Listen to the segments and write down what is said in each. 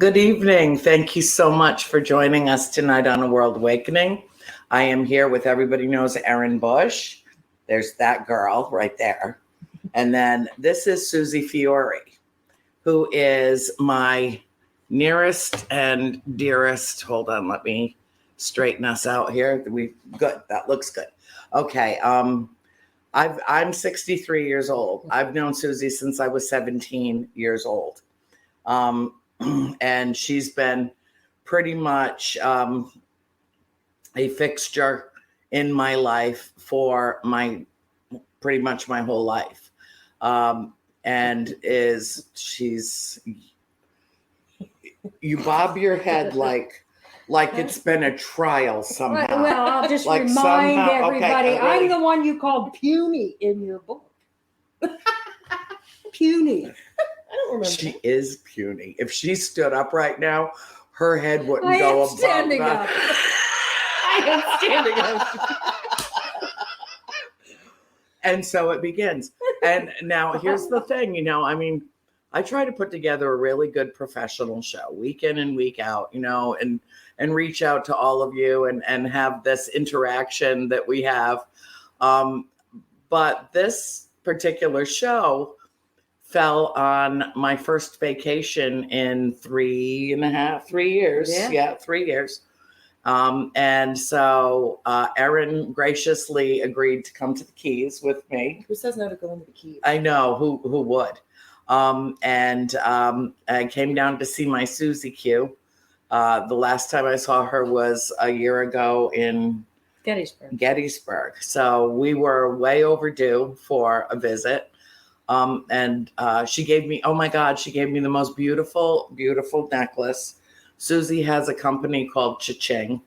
Good evening. Thank you so much for joining us tonight on A World Awakening. I am here with everybody knows Erin Bush. There's that girl right there. And then this is Susie Fiore, who is my nearest and dearest. Hold on, let me straighten us out here. Good. That looks good. Okay. I'm 63 years old. I've known Susie since I was 17 years old. And she's been pretty much a fixture in my life for pretty much my whole life. And you bob your head like it's been a trial somehow. Well, I'll just remind everybody, I'm the one you called puny in your book. Puny. I don't remember. She is puny. If she stood up right now, her head wouldn't go above. Standing up. I am standing up. And so it begins. And now here's the thing, I try to put together a really good professional show week in and week out, and reach out to all of you and have this interaction that we have. But this particular show fell on my first vacation in 3 years. Yeah, 3 years. And so Erin graciously agreed to come to the Keys with me. Who says no to going to the Keys? I know who would. And I came down to see my Susie Q. The last time I saw her was a year ago in Gettysburg. So we were way overdue for a visit. And she gave me, oh my God, she gave me the most beautiful, beautiful necklace. Susie has a company called Cha-Ching,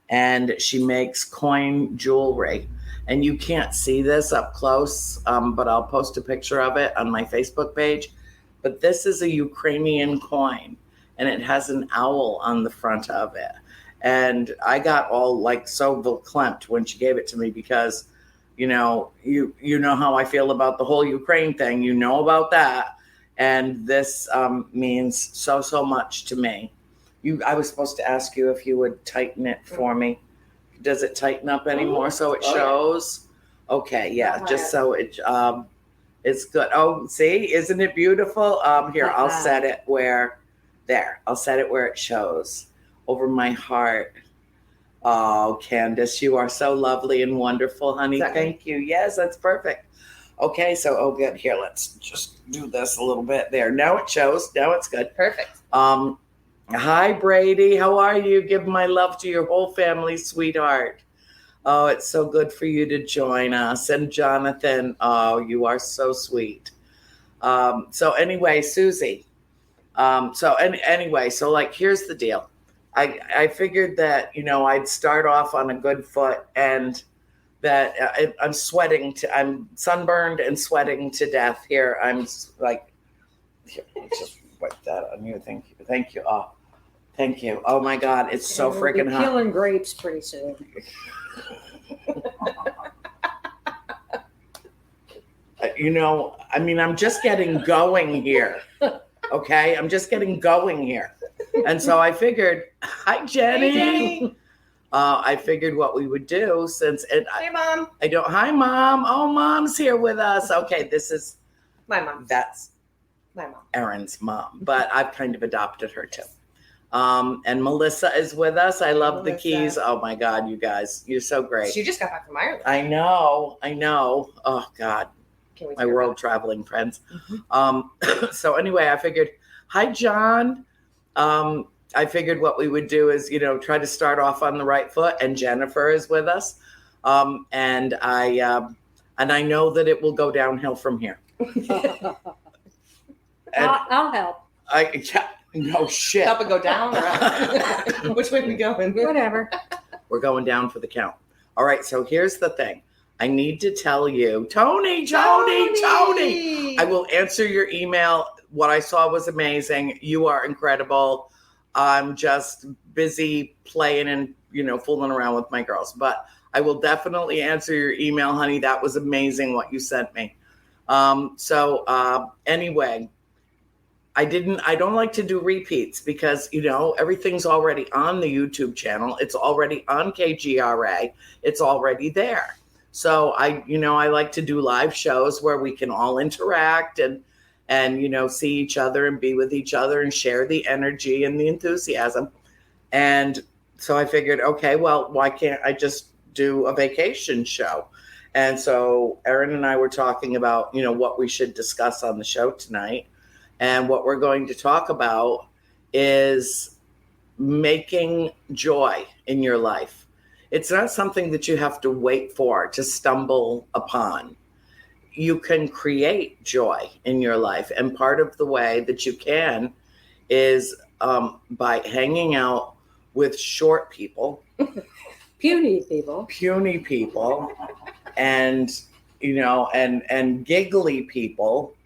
and she makes coin jewelry. And you can't see this up close, but I'll post a picture of it on my Facebook page. But this is a Ukrainian coin, and it has an owl on the front of it. And I got all so verklempt when she gave it to me because, you know how I feel about the whole Ukraine thing. You know about that. And this means so much to me. I was supposed to ask you if you would tighten it for me. Does it tighten up anymore so it shows? Okay, yeah, just so it's good. Oh, see, isn't it beautiful? Here, I'll set it where it shows over my heart. Oh, Candace, you are so lovely and wonderful, honey. Thank you. Yes, that's perfect. Okay, so, good. Here, let's just do this a little bit there. Now it shows. Now it's good. Perfect. Hi, Brady. How are you? Give my love to your whole family, sweetheart. Oh, it's so good for you to join us. And Jonathan, oh, you are so sweet. So anyway, Susie. So here's the deal. I figured that, I'd start off on a good foot and that I'm I'm sunburned and sweating to death here. I'm here, let's just wipe that on you. Thank you. Oh, thank you. Oh my God. It's so freaking hot. Killing grapes pretty soon. I'm just getting going here. Okay. I'm just getting going here. And so I figured, hi, Jenny. Hey, Jenny. I figured what we would do Hey, Mom. Hi, Mom. Oh, Mom's here with us. Okay. This is my mom. That's my mom. Erin's mom, but I've kind of adopted her too. And Melissa is with us. I love the Keys. Oh my God, you guys, you're so great. She just got back from Ireland. I know. Oh God, my world traveling friends. Mm-hmm. So anyway, I figured, hi, John. I figured what we would do is, try to start off on the right foot, and Jennifer is with us. And I know that it will go downhill from here. I'll help. No shit. Help it go down or up? Which way are we going? Whatever. We're going down for the count. All right. So here's the thing. I need to tell you, Tony. I will answer your email. What I saw was amazing. You are incredible. I'm just busy playing and, fooling around with my girls. But I will definitely answer your email, honey. That was amazing what you sent me. Anyway, I don't like to do repeats because, everything's already on the YouTube channel. It's already on KGRA. It's already there. So I like to do live shows where we can all interact and see each other and be with each other and share the energy and the enthusiasm. And so I figured, okay, well, why can't I just do a vacation show? And so Erin and I were talking about, what we should discuss on the show tonight. And what we're going to talk about is making joy in your life. It's not something that you have to wait for, to stumble upon. You can create joy in your life. And part of the way that you can is by hanging out with short people. Puny people. And, and giggly people.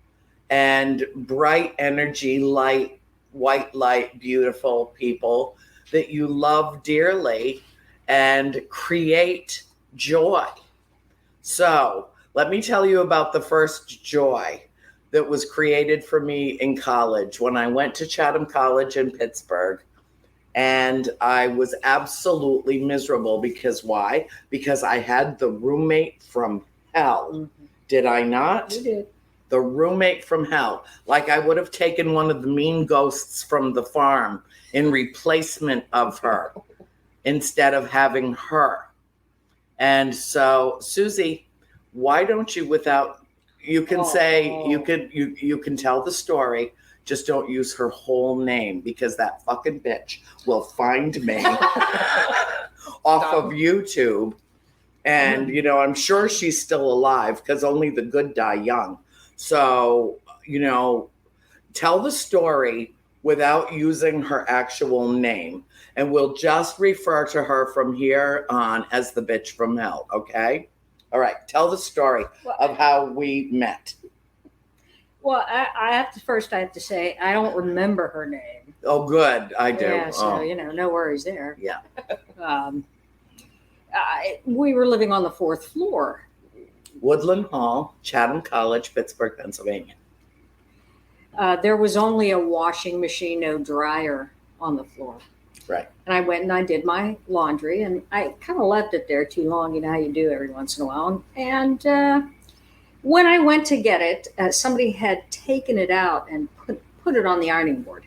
And bright energy, light, white light, beautiful people that you love dearly and create joy. So let me tell you about the first joy that was created for me in college when I went to Chatham College in Pittsburgh. And I was absolutely miserable because why? Because I had the roommate from hell. Mm-hmm. Did I not? You did. The roommate from hell. Like I would have taken one of the mean ghosts from the farm in replacement of her instead of having her. And so, Susie, why don't you, you can tell the story, just don't use her whole name because that fucking bitch will find me off of YouTube. And, I'm sure she's still alive because only the good die young. So, tell the story without using her actual name. And we'll just refer to her from here on as the bitch from hell, okay? All right, tell the story of how we met. Well, I have to say, I don't remember her name. Oh, good, I do. Yeah, so, no worries there. Yeah. We were living on the 4th floor. Woodland Hall, Chatham College, Pittsburgh, Pennsylvania. There was only a washing machine, no dryer on the floor. Right. And I went and I did my laundry, and I kind of left it there too long. You know how you do every once in a while. And when I went to get it, somebody had taken it out and put it on the ironing board.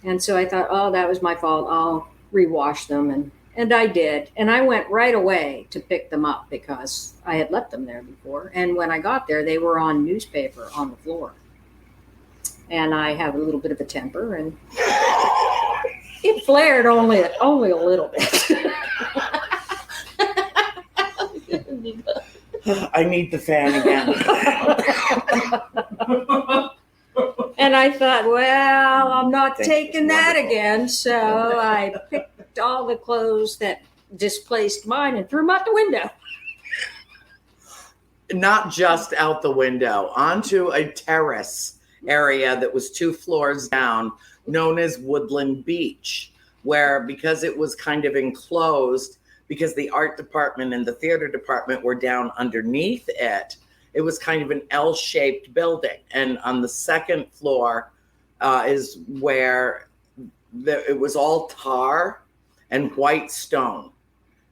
And so I thought, oh, that was my fault. I'll rewash them. And I did. And I went right away to pick them up because I had left them there before. And when I got there, they were on newspaper on the floor. And I have a little bit of a temper, and it flared only a little bit. I need the fan again. And I thought, well, I'm not taking that again. So I picked all the clothes that displaced mine and threw them out the window. Not just out the window, onto a terrace area that was 2 floors down, known as Woodland Beach, where because it was kind of enclosed, because the art department and the theater department were down underneath it, it was kind of an L-shaped building. And on the 2nd floor is where it was all tar and white stone.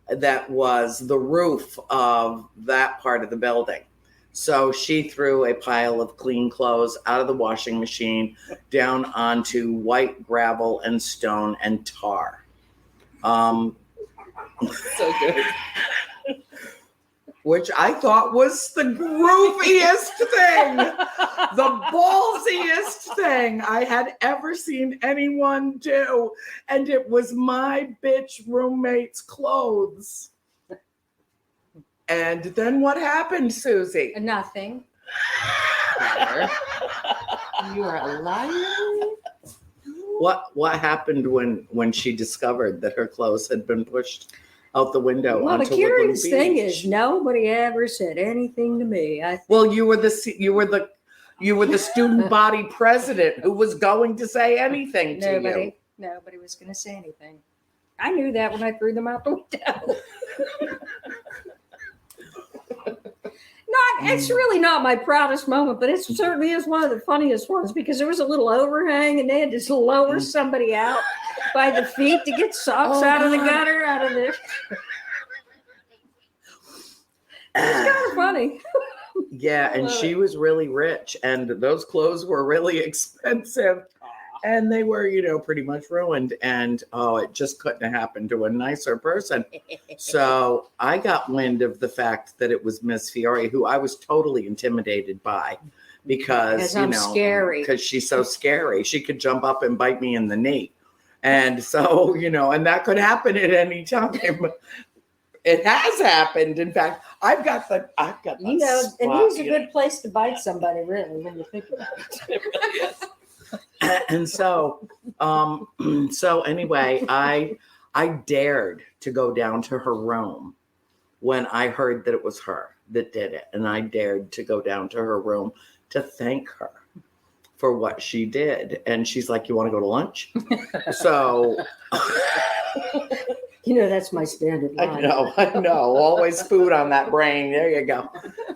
That was the roof of that part of the building. So she threw a pile of clean clothes out of the washing machine down onto white gravel and stone and tar. So good. Which I thought was the grooviest thing, the ballsiest thing I had ever seen anyone do. And it was my bitch roommate's clothes. And then what happened, Susie? Nothing. You are a liar. What happened when she discovered that her clothes had been pushed out the window? Well, onto the curious Woodland thing Beach? is nobody ever said anything to me. Well, you were the student body president who was going to say anything to you. Nobody was going to say anything. I knew that when I threw them out the window. It's really not my proudest moment, but it certainly is one of the funniest ones because there was a little overhang and they had to lower somebody out by the feet to get socks out of the gutter, out of this. It's kind of funny. Yeah, and she was really rich, and those clothes were really expensive, and they were, pretty much ruined. And it just couldn't have happened to a nicer person. So I got wind of the fact that it was Miss Fiore, who I was totally intimidated by, because scary. Because she's so scary. She could jump up and bite me in the knee, and so and that could happen at any time. It has happened. In fact, I've got the and he's a good place to bite somebody, really, when you think about it. It really is. And so anyway, I dared to go down to her room when I heard that it was her that did it, and I dared to go down to her room to thank her for what she did. And she's like, "You want to go to lunch?" So. That's my standard line. I know. Always food on that brain. There you go.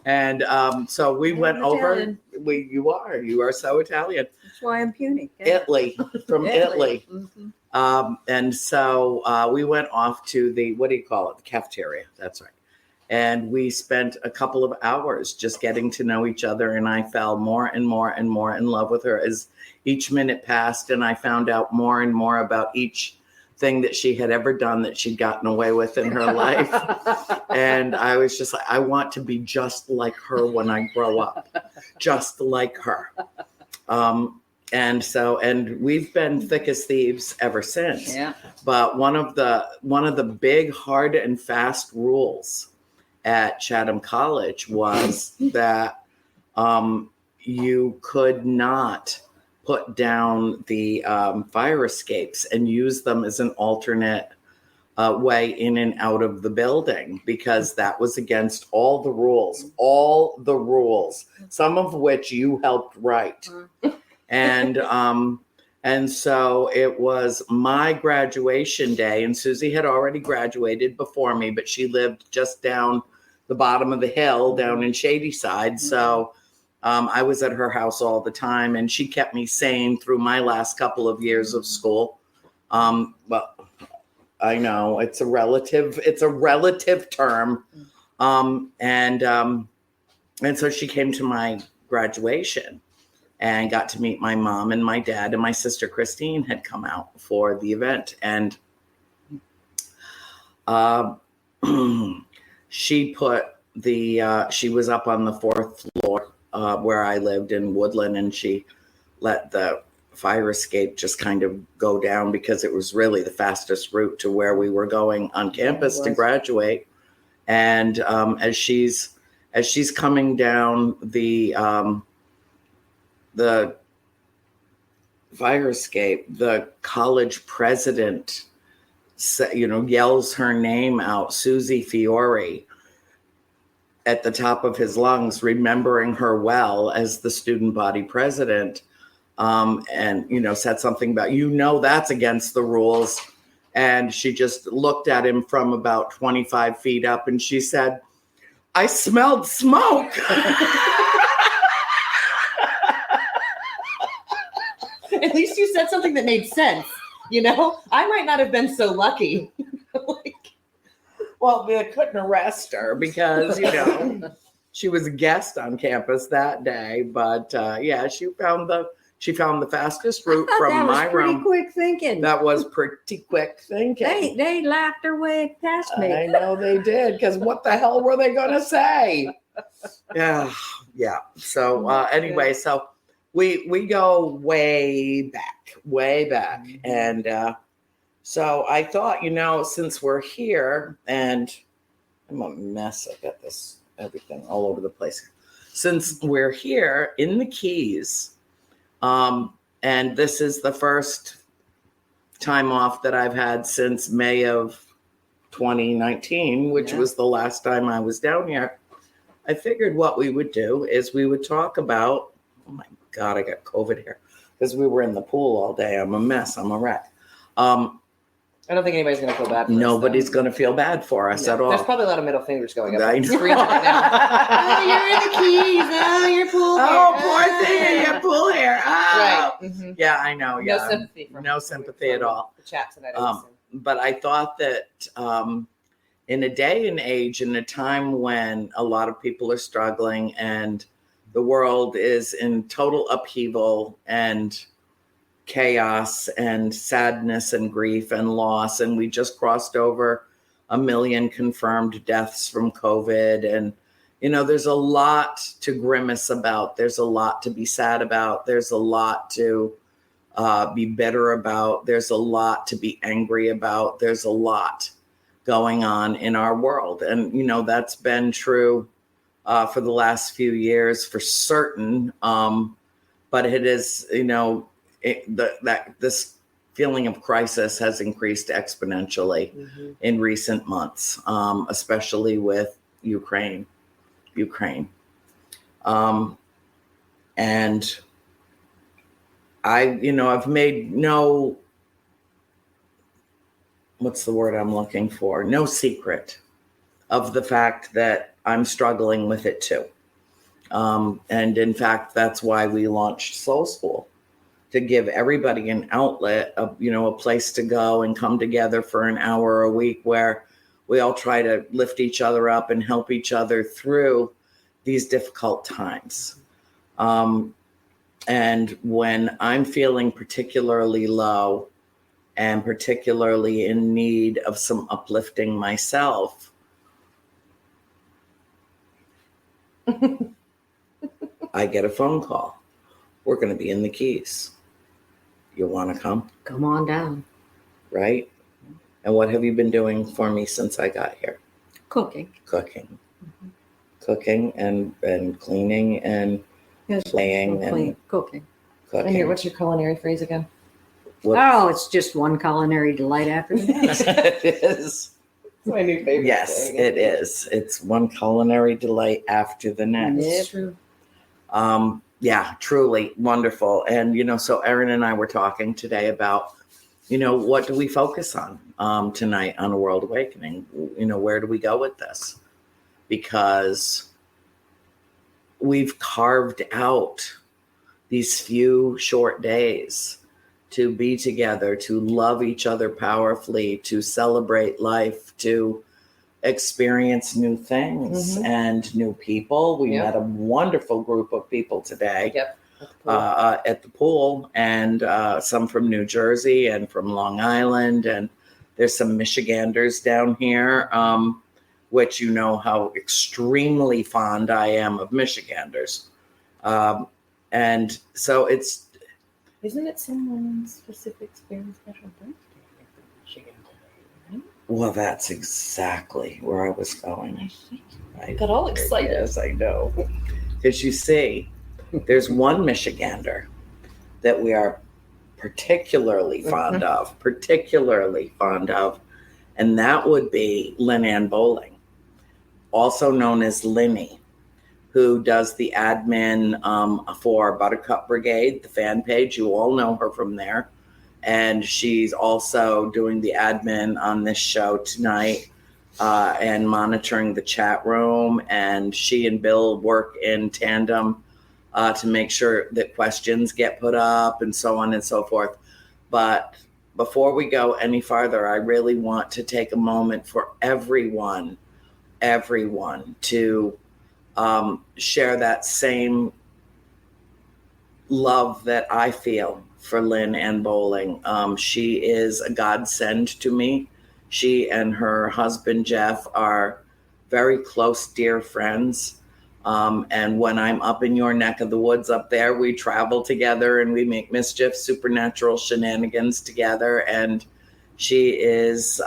And so we went over. You are so Italian. That's why I'm puny. Italy, from Italy. Mm-hmm. And so we went off to the, what do you call it? The cafeteria. That's right. And we spent a couple of hours just getting to know each other. And I fell more and more and more in love with her as each minute passed. And I found out more and more about each thing that she had ever done that she'd gotten away with in her life. And I was just like, I want to be just like her when I grow up, just like her. And we've been thick as thieves ever since. Yeah. But one of the big hard and fast rules at Chatham College was that you could not put down the fire escapes and use them as an alternate way in and out of the building, because that was against all the rules, some of which you helped write. And so it was my graduation day, and Susie had already graduated before me, but she lived just down the bottom of the hill down in Shadyside. So I was at her house all the time, and she kept me sane through my last couple of years of school. Well, I know it's a relative term. And so she came to my graduation and got to meet my mom and my dad, and my sister Christine had come out for the event. And she was up on the 4th floor where I lived in Woodland, and she let the fire escape just kind of go down because it was really the fastest route to where we were going on campus to graduate. And as she's coming down the fire escape, the college president yells her name out, Susie Fiore, at the top of his lungs, remembering her well as the student body president, and said something about, that's against the rules. And she just looked at him from about 25 feet up, and she said, "I smelled smoke." At least you said something that made sense. I might not have been so lucky. Well, they couldn't arrest her because, she was a guest on campus that day. But she found the fastest route from my room. Pretty quick thinking. That was pretty quick thinking. They laughed their way past me. I know they did, because what the hell were they going to say? Yeah. So anyway, so we go way back, Mm-hmm. and. So I thought, since we're here, and I'm a mess, I got this everything all over the place. Since we're here in the Keys, and this is the first time off that I've had since May of 2019, which was the last time I was down here, I figured what we would do is we would talk about, oh my God, I got COVID here, because we were in the pool all day. I'm a mess. I'm a wreck. I don't think anybody's going to feel bad for Nobody's us, going to feel bad for us at all. There's probably a lot of middle fingers going up. I on the know. screen right now. Oh, you're in the keys. Oh, you're pool hair. Oh, poor thing. You have pool hair. Oh. Right. Mm-hmm. Yeah, I know. Yeah. No sympathy. No sympathy at all. The chat tonight. But I thought that in a day and age, in a time when a lot of people are struggling and the world is in total upheaval and chaos and sadness and grief and loss, and we just crossed over 1 million confirmed deaths from COVID, and there's a lot to grimace about, there's a lot to be sad about, there's a lot to be bitter about, there's a lot to be angry about, there's a lot going on in our world, and that's been true for the last few years for certain, but it is this feeling of crisis has increased exponentially in recent months, especially with Ukraine. And I've made no, what's the word I'm looking for? No secret of the fact that I'm struggling with it too. And in fact, that's why we launched Soul School, to give everybody an outlet, a place to go and come together for an hour a week where we all try to lift each other up and help each other through these difficult times. And when I'm feeling particularly low and particularly in need of some uplifting myself, I get a phone call. We're going to be in the Keys. You want to come? Come on down. Right? And what have you been doing for me since I got here? Cooking. Mm-hmm. Cooking and cleaning and playing and cooking. And what's your culinary phrase again? Oh, it's just one culinary delight after the next. It is. It's my new favorite. Yes, thing. it is. It's one culinary delight after the next. It's true. Yeah, truly wonderful. And, so Erin and I were talking today about, what do we focus on tonight on A World Awakening? Where do we go with this? Because we've carved out these few short days to be together, to love each other powerfully, to celebrate life, to experience new things and new people. We met a wonderful group of people today at the pool, and some from New Jersey and from Long Island, and there's some Michiganders down here, which how extremely fond I am of Michiganders. And so isn't it someone's specific very special birthday in Michigan today? Well, that's exactly where I was going. I got all excited. Yes, I know. Because you see, there's one Michigander that we are particularly fond of, and that would be Lynn Ann Bowling, also known as Linny, who does the admin for Buttercup Brigade, the fan page. You all know her from there. And she's also doing the admin on this show tonight and monitoring the chat room. And she and Bill work in tandem to make sure that questions get put up and so on and so forth. But before we go any farther, I really want to take a moment for everyone to share that same love that I feel for Lynn Ann Bowling. She is a godsend to me. She and her husband, Jeff, are very close, dear friends. And when I'm up in your neck of the woods up there, we travel together and we make mischief, supernatural shenanigans together. And she is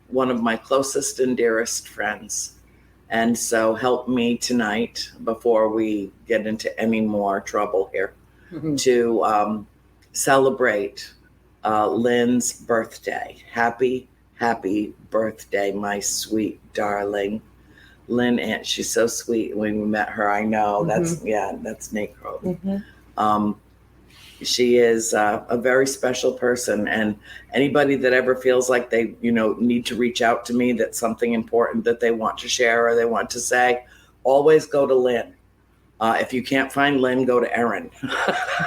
one of my closest and dearest friends. And so help me tonight, before we get into any more trouble here, to celebrate Lynn's birthday. Happy birthday, my sweet darling. Lynn Ann, she's so sweet. When we met her, I know that's Nate Crow. She is a very special person, and anybody that ever feels like they, need to reach out to me, that's something important that they want to share or they want to say, always go to Lynn. If you can't find Lynn, go to Erin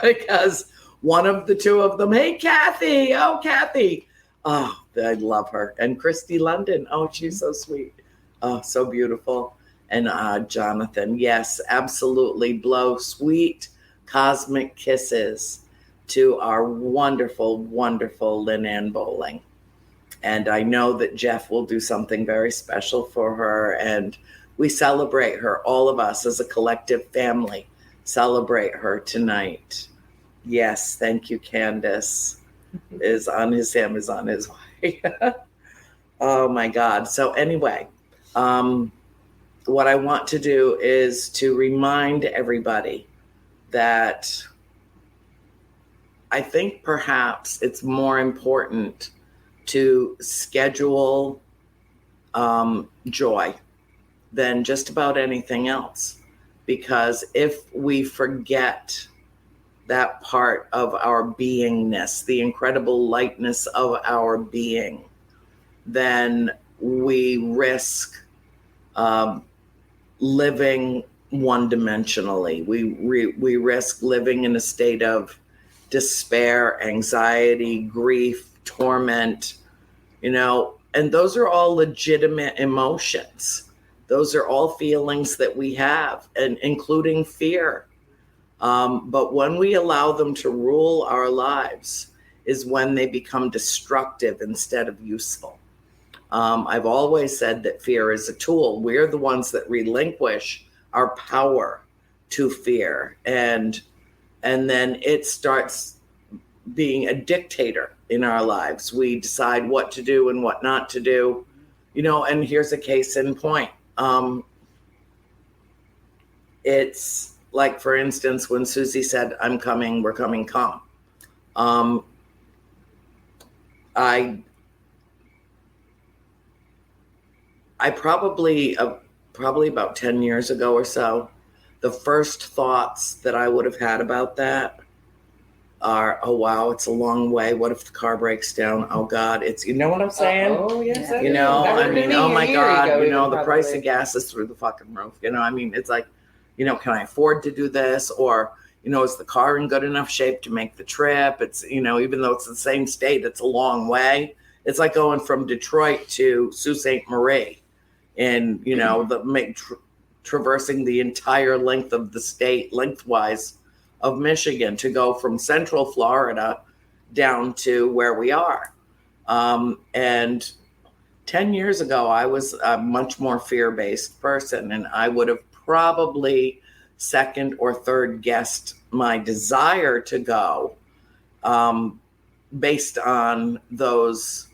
because one of the two of them, hey, Kathy, oh, Kathy. Oh, I love her. And Christy London. Oh, she's so sweet. Oh, so beautiful. And Jonathan, yes, absolutely. Blow sweet cosmic kisses to our wonderful, wonderful Lynn Ann Bowling. And I know that Jeff will do something very special for her. And we celebrate her, all of us as a collective family, celebrate her tonight. Yes, thank you, Candace. Sam is on his way. Oh my God. So anyway, what I want to do is to remind everybody that I think perhaps it's more important to schedule joy than just about anything else. Because if we forget that part of our beingness, the incredible lightness of our being, then we risk living one-dimensionally. We risk living in a state of despair, anxiety, grief, torment, and those are all legitimate emotions. Those are all feelings that we have, and including fear. But when we allow them to rule our lives is when they become destructive instead of useful. I've always said that fear is a tool. We're the ones that relinquish our power to fear. And then it starts being a dictator in our lives. We decide what to do and what not to do, and here's a case in point. It's like, for instance, when Susie said, I'm coming, we're coming, come. I probably about 10 years ago or so, the first thoughts that I would have had about that are, oh, wow, it's a long way. What if the car breaks down? Oh, God, it's, you know what I'm saying? Oh, yes. Oh, my God, the price of gas is through the fucking roof. It's like, can I afford to do this? Or, is the car in good enough shape to make the trip? It's, even though it's the same state, it's a long way. It's like going from Detroit to Sault Ste. Marie and, traversing the entire length of the state, lengthwise of Michigan, to go from central Florida down to where we are. And 10 years ago, I was a much more fear-based person, and I would have probably second or third guessed my desire to go based on those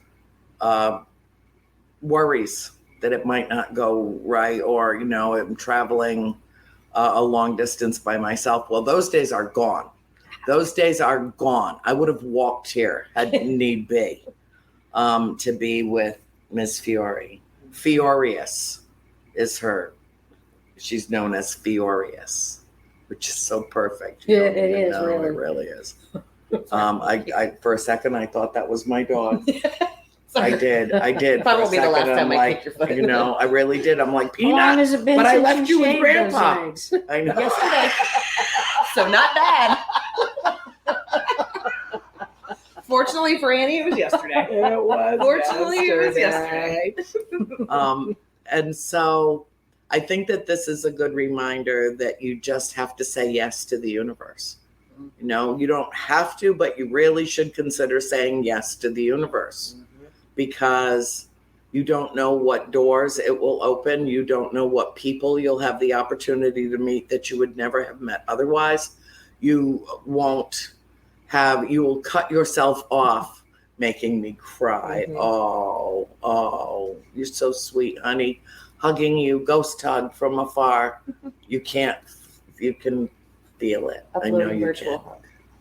worries that it might not go right, or, I'm traveling a long distance by myself. Well, those days are gone. Those days are gone. I would have walked here had need be to be with Miss Fiore. Furious is her. She's known as Furious, which is so perfect. Yeah, it is. Really. It really is. I for a second I thought that was my dog. I did. That won't be the last time I kick your foot. I really did. I'm like, Peanut, how long has it been but I since left you with shaved Grandpa. those legs? I know. Yesterday. So not bad. Fortunately for Annie, it was yesterday. It was. Fortunately, it was yesterday. And so I think that this is a good reminder that you just have to say yes to the universe. You don't have to, but you really should consider saying yes to the universe, because you don't know what doors it will open. You don't know what people you'll have the opportunity to meet that you would never have met otherwise. You will cut yourself off making me cry. Oh, you're so sweet, honey. Hugging you, ghost hug from afar. You can feel it. I know you can.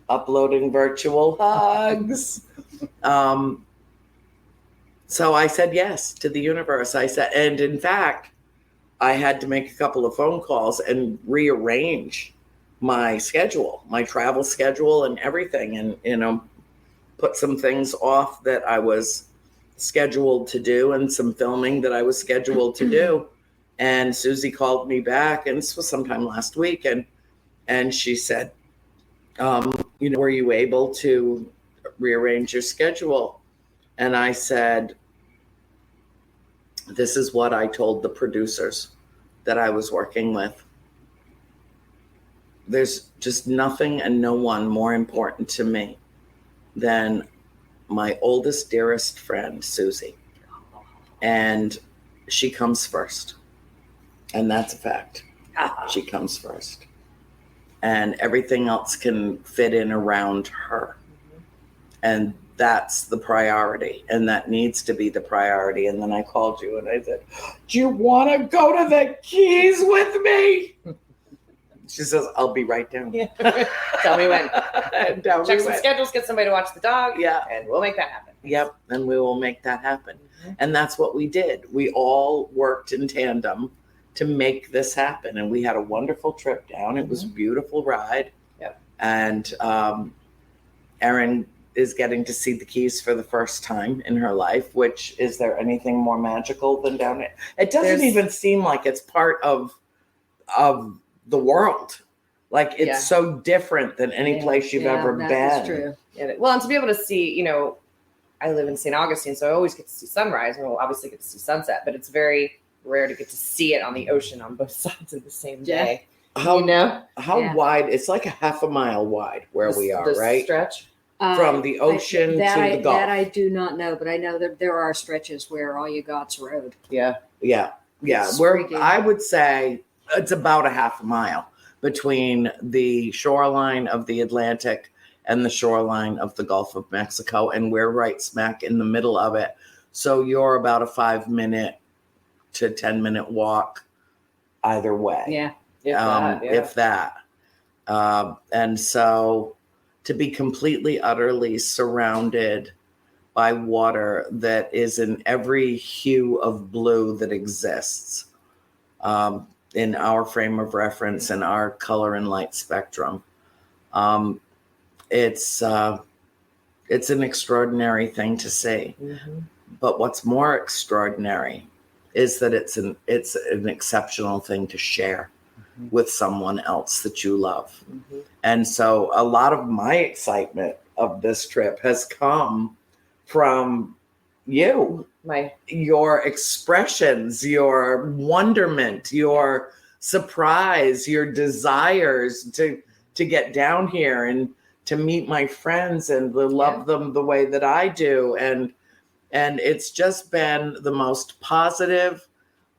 Uploading virtual hugs. So I said yes to the universe. And in fact, I had to make a couple of phone calls and rearrange my schedule, my travel schedule and everything, and put some things off that I was scheduled to do and some filming that I was scheduled to do. And Susie called me back, and this was sometime last week, and she said, were you able to rearrange your schedule? And I said, this is what I told the producers that I was working with. There's just nothing and no one more important to me than my oldest, dearest friend, Susie. And she comes first. And that's a fact. She comes first. And everything else can fit in around her. And that's the priority. And that needs to be the priority. And then I called you and I said, do you want to go to the Keys with me? She says, I'll be right down. Yeah. Tell me when. Check some schedules, get somebody to watch the dog. Yeah. And we'll make that happen. Yep. And we will make that happen. And that's what we did. We all worked in tandem to make this happen. And we had a wonderful trip down. It was a beautiful ride. Yep. And Erin is getting to see the Keys for the first time in her life, which, is there anything more magical than down it? It doesn't even seem like it's part of the world. Like, it's so different than any place you've ever been. That's true. Well, and to be able to see, I live in St. Augustine, so I always get to see sunrise, and we'll obviously get to see sunset, but it's very rare to get to see it on the ocean on both sides of the same day. How wide? It's like a half a mile wide where we are, right? Stretch from the ocean to the Gulf. That I do not know, but I know that there are stretches where all you got's road. Yeah. It's I would say it's about a half a mile between the shoreline of the Atlantic and the shoreline of the Gulf of Mexico, and we're right smack in the middle of it. So you're about a 5-minute to 10-minute walk either way. If that. And so to be completely, utterly surrounded by water that is in every hue of blue that exists in our frame of reference and our color and light spectrum. It's an extraordinary thing to see. But what's more extraordinary is that it's an exceptional thing to share with someone else that you love. And so a lot of my excitement of this trip has come from you, your expressions, your wonderment, your surprise, your desires to get down here and to meet my friends and to love them the way that I do. And it's just been the most positive,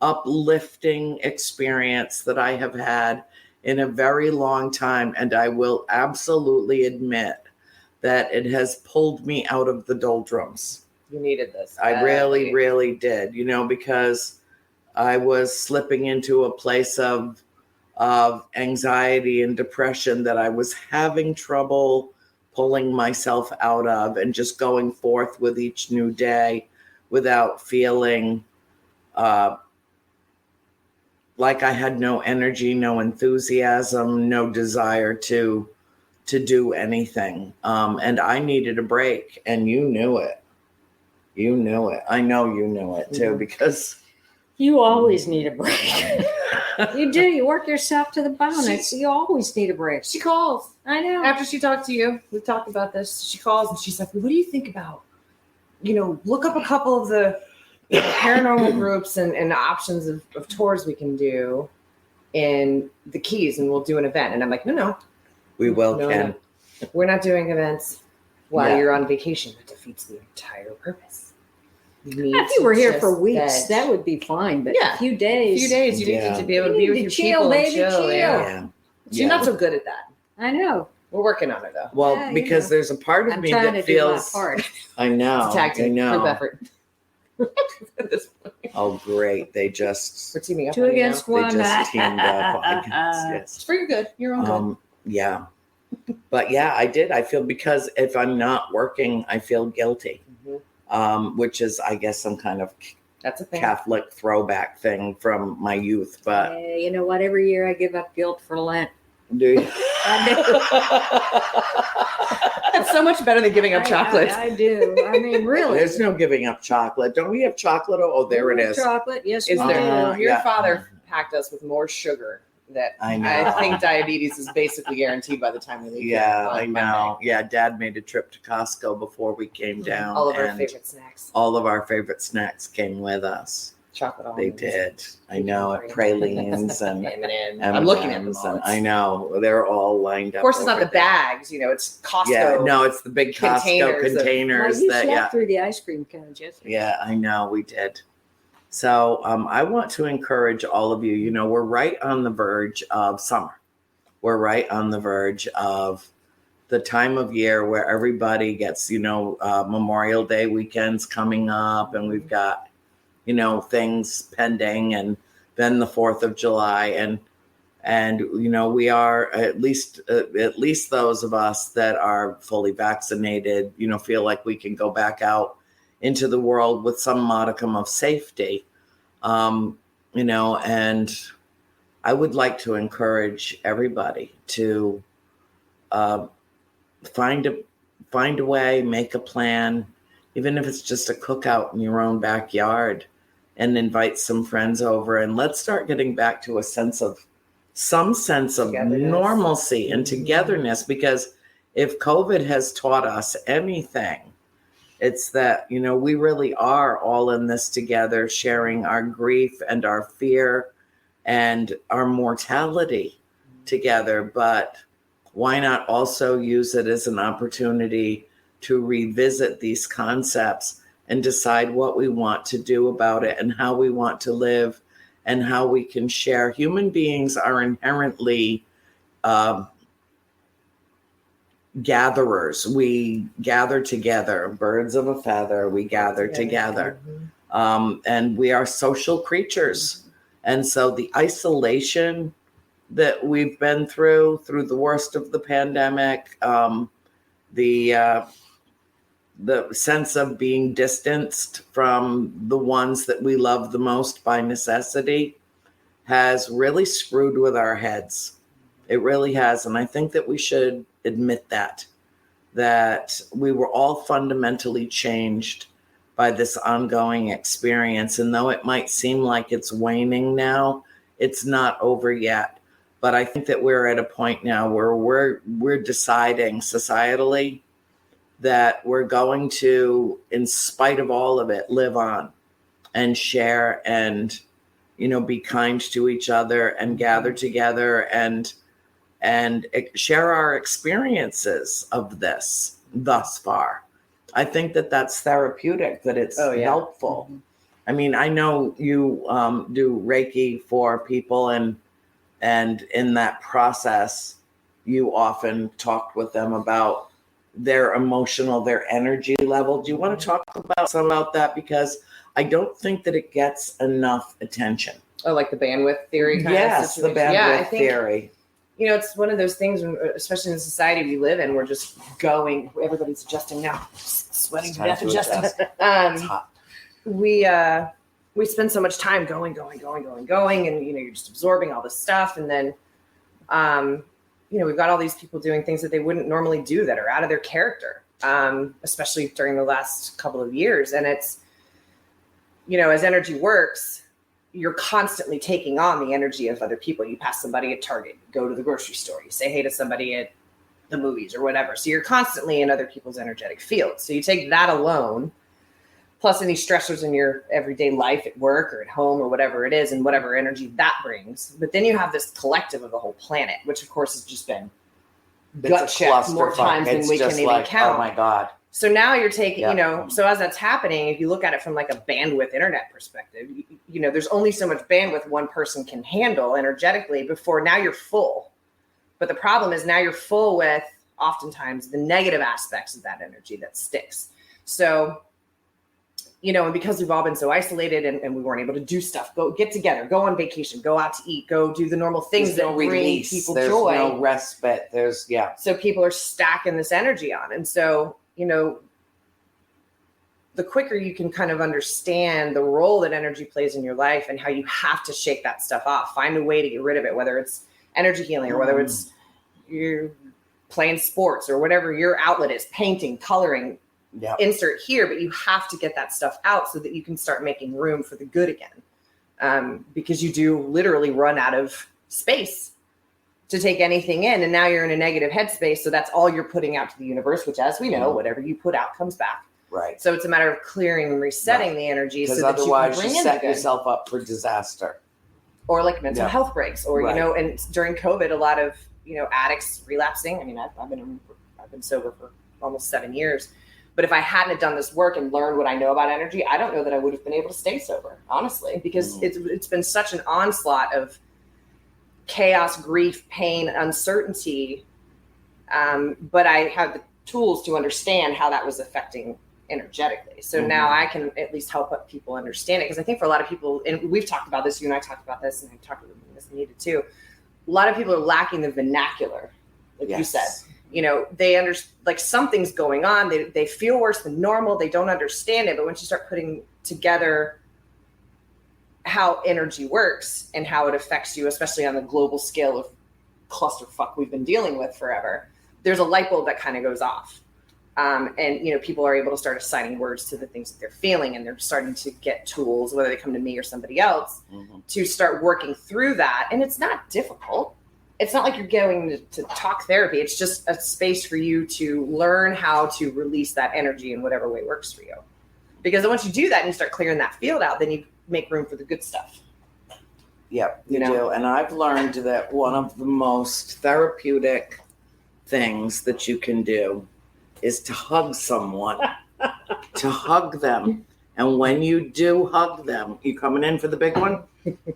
uplifting experience that I have had in a very long time. And I will absolutely admit that it has pulled me out of the doldrums. You needed this. I really, really did, because I was slipping into a place of anxiety and depression that I was having trouble pulling myself out of, and just going forth with each new day without feeling like I had no energy, no enthusiasm, no desire to do anything. And I needed a break, and you knew it. You knew it. I know you knew it too, because you always need a break. You do. You work yourself to the bone. You always need a break. She calls. I know. After she talked to you, we talked about this. She calls and she's like, what do you think about, look up a couple of the paranormal groups and options of tours we can do in the Keys, and we'll do an event. And I'm like, no. We will, Ken. No. We're not doing events while you're on vacation. It defeats the entire purpose. If you were here for weeks, that would be fine. But a few days. You need to be able to be with your people and chill. Yeah. You're not so good at that. I know. We're working on it though. Well, because there's a part of me that feels. I know. It's a tactic. I know. Group effort. Oh, great! They just we're teaming up. 2 against 1. They just teamed up. Yes. It's for your good. Your own good. Yeah. But I did. I feel, because if I'm not working, I feel guilty. Which is, I guess, some kind of that's a thing. Catholic throwback thing from my youth. But you know what? Every year I give up guilt for Lent. Do you? That's so much better than giving up chocolate. I do. I mean, really. There's no giving up chocolate. Don't we have chocolate? Oh, there it is. Chocolate, yes. Is we there? do. Your father packed us with more sugar that I know. I think diabetes is basically guaranteed by the time we leave. Yeah, here on I know. Monday. Yeah, Dad made a trip to Costco before we came down. All of our and favorite snacks. all of our favorite snacks came with us. Chocolate They almonds. did. I know, at pralines and M&Ms. I'm looking at them all. and I know they're all lined up. Of course, it's not over the there. bags. It's Costco. Yeah, no, it's the big Costco Containers of- containers Well, you that. slept Yeah, through the ice cream cones yesterday. yeah, I know we did. So I want to encourage all of you. We're right on the verge of summer. We're right on the verge of the time of year where everybody gets, Memorial Day weekends coming up, and we've got, things pending, and then the 4th of July, and we are at least those of us that are fully vaccinated, feel like we can go back out into the world with some modicum of safety, and I would like to encourage everybody to find a way, make a plan, even if it's just a cookout in your own backyard, and invite some friends over, and let's start getting back to some sense of normalcy and togetherness, because if COVID has taught us anything, it's that, we really are all in this together, sharing our grief and our fear and our mortality together. But why not also use it as an opportunity to revisit these concepts and decide what we want to do about it and how we want to live and how we can share. Human beings are inherently gatherers. We gather together, birds of a feather, we gather together. And we are social creatures. And so the isolation that we've been through the worst of the pandemic, the sense of being distanced from the ones that we love the most by necessity has really screwed with our heads. It really has. And I think that we should admit that we were all fundamentally changed by this ongoing experience. And though it might seem like it's waning now, it's not over yet. But I think that we're at a point now where we're deciding societally that we're going to, in spite of all of it, live on and share and, be kind to each other and gather together and share our experiences of this thus far. I think that that's therapeutic, that it's helpful. Mm-hmm. I mean, I know you do Reiki for people, and in that process, you often talk with them about their emotional, their energy level. Do you want to talk about that? Because I don't think that it gets enough attention. Oh, like the bandwidth theory kind of situation? The bandwidth theory. It's one of those things, especially in the society we live in, we're just going, everybody's adjusting now, sweating to death, adjusting. We spend so much time going, and, you're just absorbing all this stuff. And then, we've got all these people doing things that they wouldn't normally do that are out of their character, especially during the last couple of years. And it's, as energy works, you're constantly taking on the energy of other people. You pass somebody at Target, you go to the grocery store, you say hey to somebody at the movies or whatever. So you're constantly in other people's energetic field. So you take that alone, plus any stressors in your everyday life at work or at home or whatever it is, and whatever energy that brings. But then you have this collective of the whole planet, which of course has just been gut checked more times than we can even count. Oh my God. So now you're taking, so as that's happening, if you look at it from like a bandwidth internet perspective, there's only so much bandwidth one person can handle energetically before now you're full. But the problem is now you're full with oftentimes the negative aspects of that energy that sticks. So, and because we've all been so isolated and we weren't able to do stuff, go get together, go on vacation, go out to eat, go do the normal things that bring people joy. There's no respite. So people are stacking this energy on. And so, the quicker you can kind of understand the role that energy plays in your life and how you have to shake that stuff off, find a way to get rid of it, whether it's energy healing or whether it's, you're playing sports or whatever your outlet is, painting, coloring, insert here, but you have to get that stuff out so that you can start making room for the good again. Because you do literally run out of space to take anything in. And now you're in a negative headspace. So that's all you're putting out to the universe, which, as we know, whatever you put out comes back. Right. So it's a matter of clearing and resetting the energy, so that otherwise you can bring you in set the good. yourself up for disaster. Or like mental health breaks, or Right. And during COVID, a lot of addicts relapsing. I mean, I've been sober for almost 7 years, but if I hadn't have done this work and learned what I know about energy, I don't know that I would have been able to stay sober, honestly, because it's been such an onslaught of chaos, grief, pain, uncertainty. But I have the tools to understand how that was affecting energetically. So now I can at least help people understand it. Because I think for a lot of people, and we've talked about this, you and I talked about this, and I talked about this needed too. A lot of people are lacking the vernacular, like you said. They understand, like, something's going on. They feel worse than normal. They don't understand it. But once you start putting together how energy works and how it affects you, especially on the global scale of clusterfuck we've been dealing with forever, there's a light bulb that kind of goes off. And people are able to start assigning words to the things that they're feeling, and they're starting to get tools, whether they come to me or somebody else, to start working through that. And it's not difficult. It's not like you're going to talk therapy. It's just a space for you to learn how to release that energy in whatever way works for you. Because once you do that and you start clearing that field out, then you make room for the good stuff. Yep, you do. And I've learned that one of the most therapeutic things that you can do is to hug someone, to hug them. And when you do hug them, you coming in for the big one?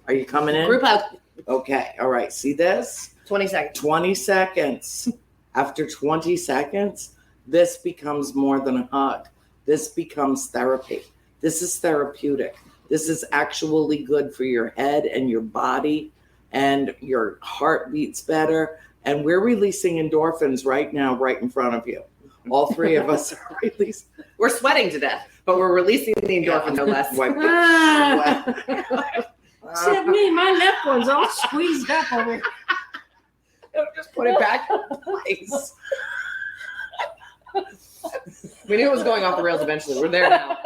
Are you coming in? Group hug. Okay. All right. See this? 20 seconds. 20 seconds. After 20 seconds, this becomes more than a hug. This becomes therapy. This is therapeutic. This is actually good for your head and your body, and your heart beats better. And we're releasing endorphins right now, right in front of you. All three of us are releasing. We're sweating to death, but we're releasing the endorphin, no less. Except me, my left one's all squeezed up over. Just put it back in place. We knew it was going off the rails eventually. We're there now.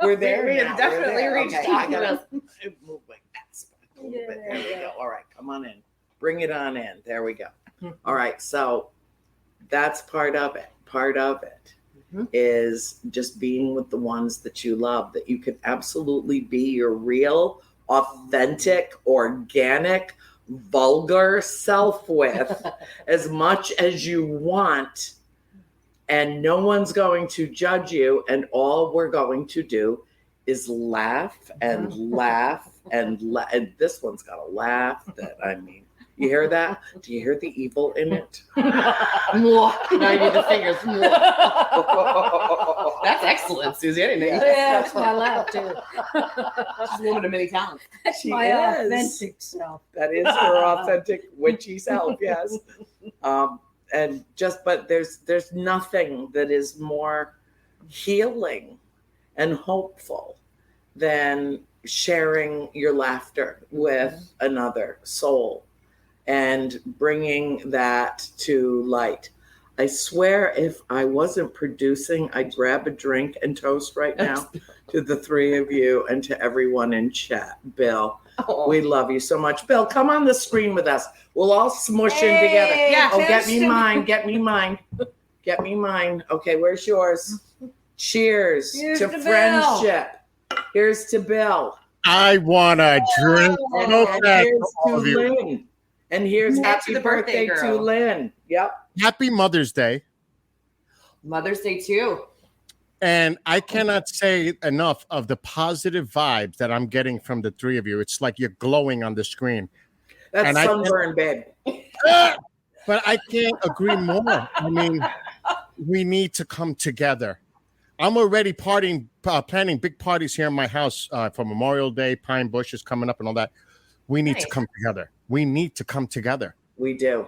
We're there. We have definitely reached I gotta the move like that. A little bit. There we go. All right, come on in. Bring it on in. There we go. All right, so that's part of it. Part of it is just being with the ones that you love, that you can absolutely be your real, authentic, organic, vulgar self with as much as you want. And no one's going to judge you. And all we're going to do is laugh and laugh and laugh. And this one's got a laugh that, I mean, you hear that? Do you hear the evil in it? Now you need the fingers. That's excellent, Susie. I didn't know you. Yeah, that's my laugh too. She's a woman of many talents. That's She my is. authentic self. That is her authentic witchy self, yes. And just, but there's nothing that is more healing and hopeful than sharing your laughter with another soul and bringing that to light. I swear, if I wasn't producing, I'd grab a drink and toast right now to the three of you and to everyone in chat. Bill, we love you so much. Bill, come on the screen with us. We'll all smush in together. Yeah. Oh, get me mine. Get me mine. Get me mine. Okay, where's yours? Cheers Here's to to Bill. friendship. Here's to Bill. I want to drink so And fast here's for to all of you. Lynn. And here's happy the birthday birthday to girl. Lynn. Yep. Happy Mother's Day. Mother's Day too. And I cannot say enough of the positive vibes that I'm getting from the three of you. It's like you're glowing on the screen. That's And I- sunburn, babe. But I can't agree more. I mean, we need to come together. I'm already planning big parties here in my house for Memorial Day. Pine Bush is coming up and all that. We need to come together. We need to come together. We do.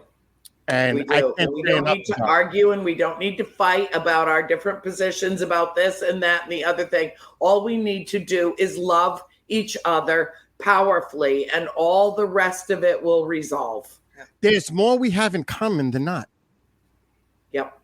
And We I do. can't We say don't enough need to about it. argue, and we don't need to fight about our different positions about this and that and the other thing. All we need to do is love each other powerfully, and all the rest of it will resolve. there's more we have in common than not. Yep.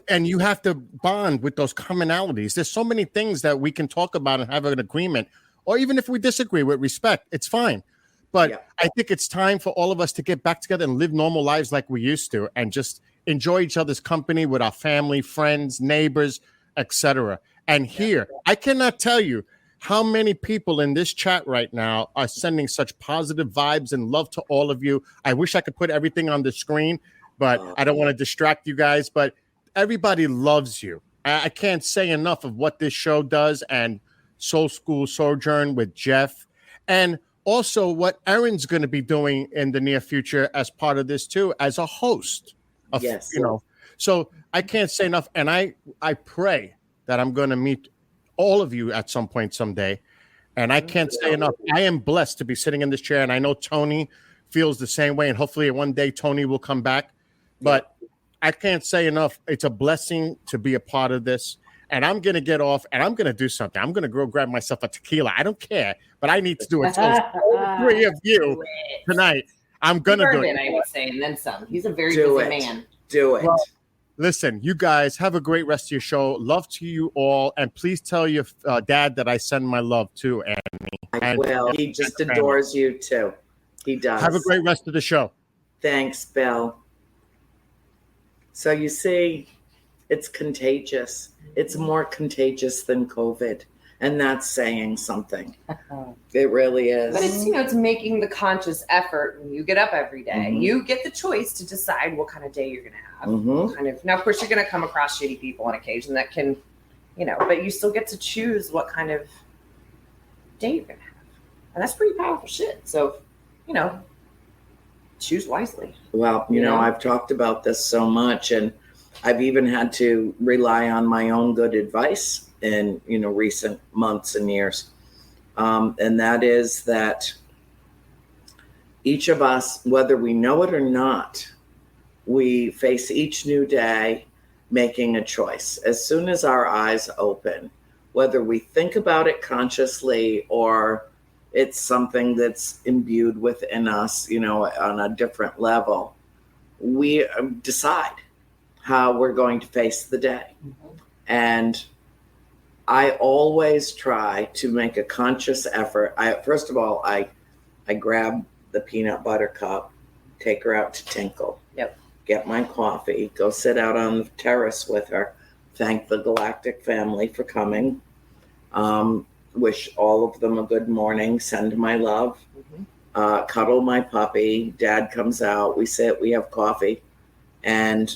And you have to bond with those commonalities. There's so many things that we can talk about and have an agreement, or even if we disagree with respect, it's fine. But I think it's time for all of us to get back together and live normal lives like we used to, and just enjoy each other's company with our family, friends, neighbors, etc. And here, I cannot tell you how many people in this chat right now are sending such positive vibes and love to all of you. I wish I could put everything on the screen, but I don't want to distract you guys. But everybody loves you. I can't say enough of what this show does, and Soul School Sojourn with Jeff, and also what Erin's going to be doing in the near future as part of this too, as a host. So I can't say enough. And I pray that I'm going to meet all of you at some point someday. And I can't say enough. I am blessed to be sitting in this chair. And I know Tony feels the same way. And hopefully one day Tony will come back. But I can't say enough. It's a blessing to be a part of this. And I'm going to get off and I'm going to do something. I'm going to go grab myself a tequila. I don't care, but I need to do a toast for all three of you tonight. I'm going to do it. I would say, and then some. He's a very busy man. Do it. Well, listen, you guys have a great rest of your show. Love to you all. And please tell your dad that I send my love to Annie. I will. He just adores you too. He does. Have a great rest of the show. Thanks, Bill. So you see, it's contagious. It's more contagious than COVID. And that's saying something. It really is. But it's, it's making the conscious effort when you get up every day. Mm-hmm. You get the choice to decide what kind of day you're going to have. Mm-hmm. Now, of course, you're going to come across shitty people on occasion that can, but you still get to choose what kind of day you're going to have. And that's pretty powerful shit. So, choose wisely. Well, I've talked about this so much, and I've even had to rely on my own good advice in recent months and years, and that is that each of us, whether we know it or not, we face each new day making a choice. As soon as our eyes open, whether we think about it consciously or it's something that's imbued within us, on a different level, we decide how we're going to face the day. Mm-hmm. And I always try to make a conscious effort. First of all, I grab the peanut butter cup, take her out to Tinkle, get my coffee, go sit out on the terrace with her, thank the Galactic family for coming, wish all of them a good morning, send my love, cuddle my puppy. Dad comes out, we sit, we have coffee, and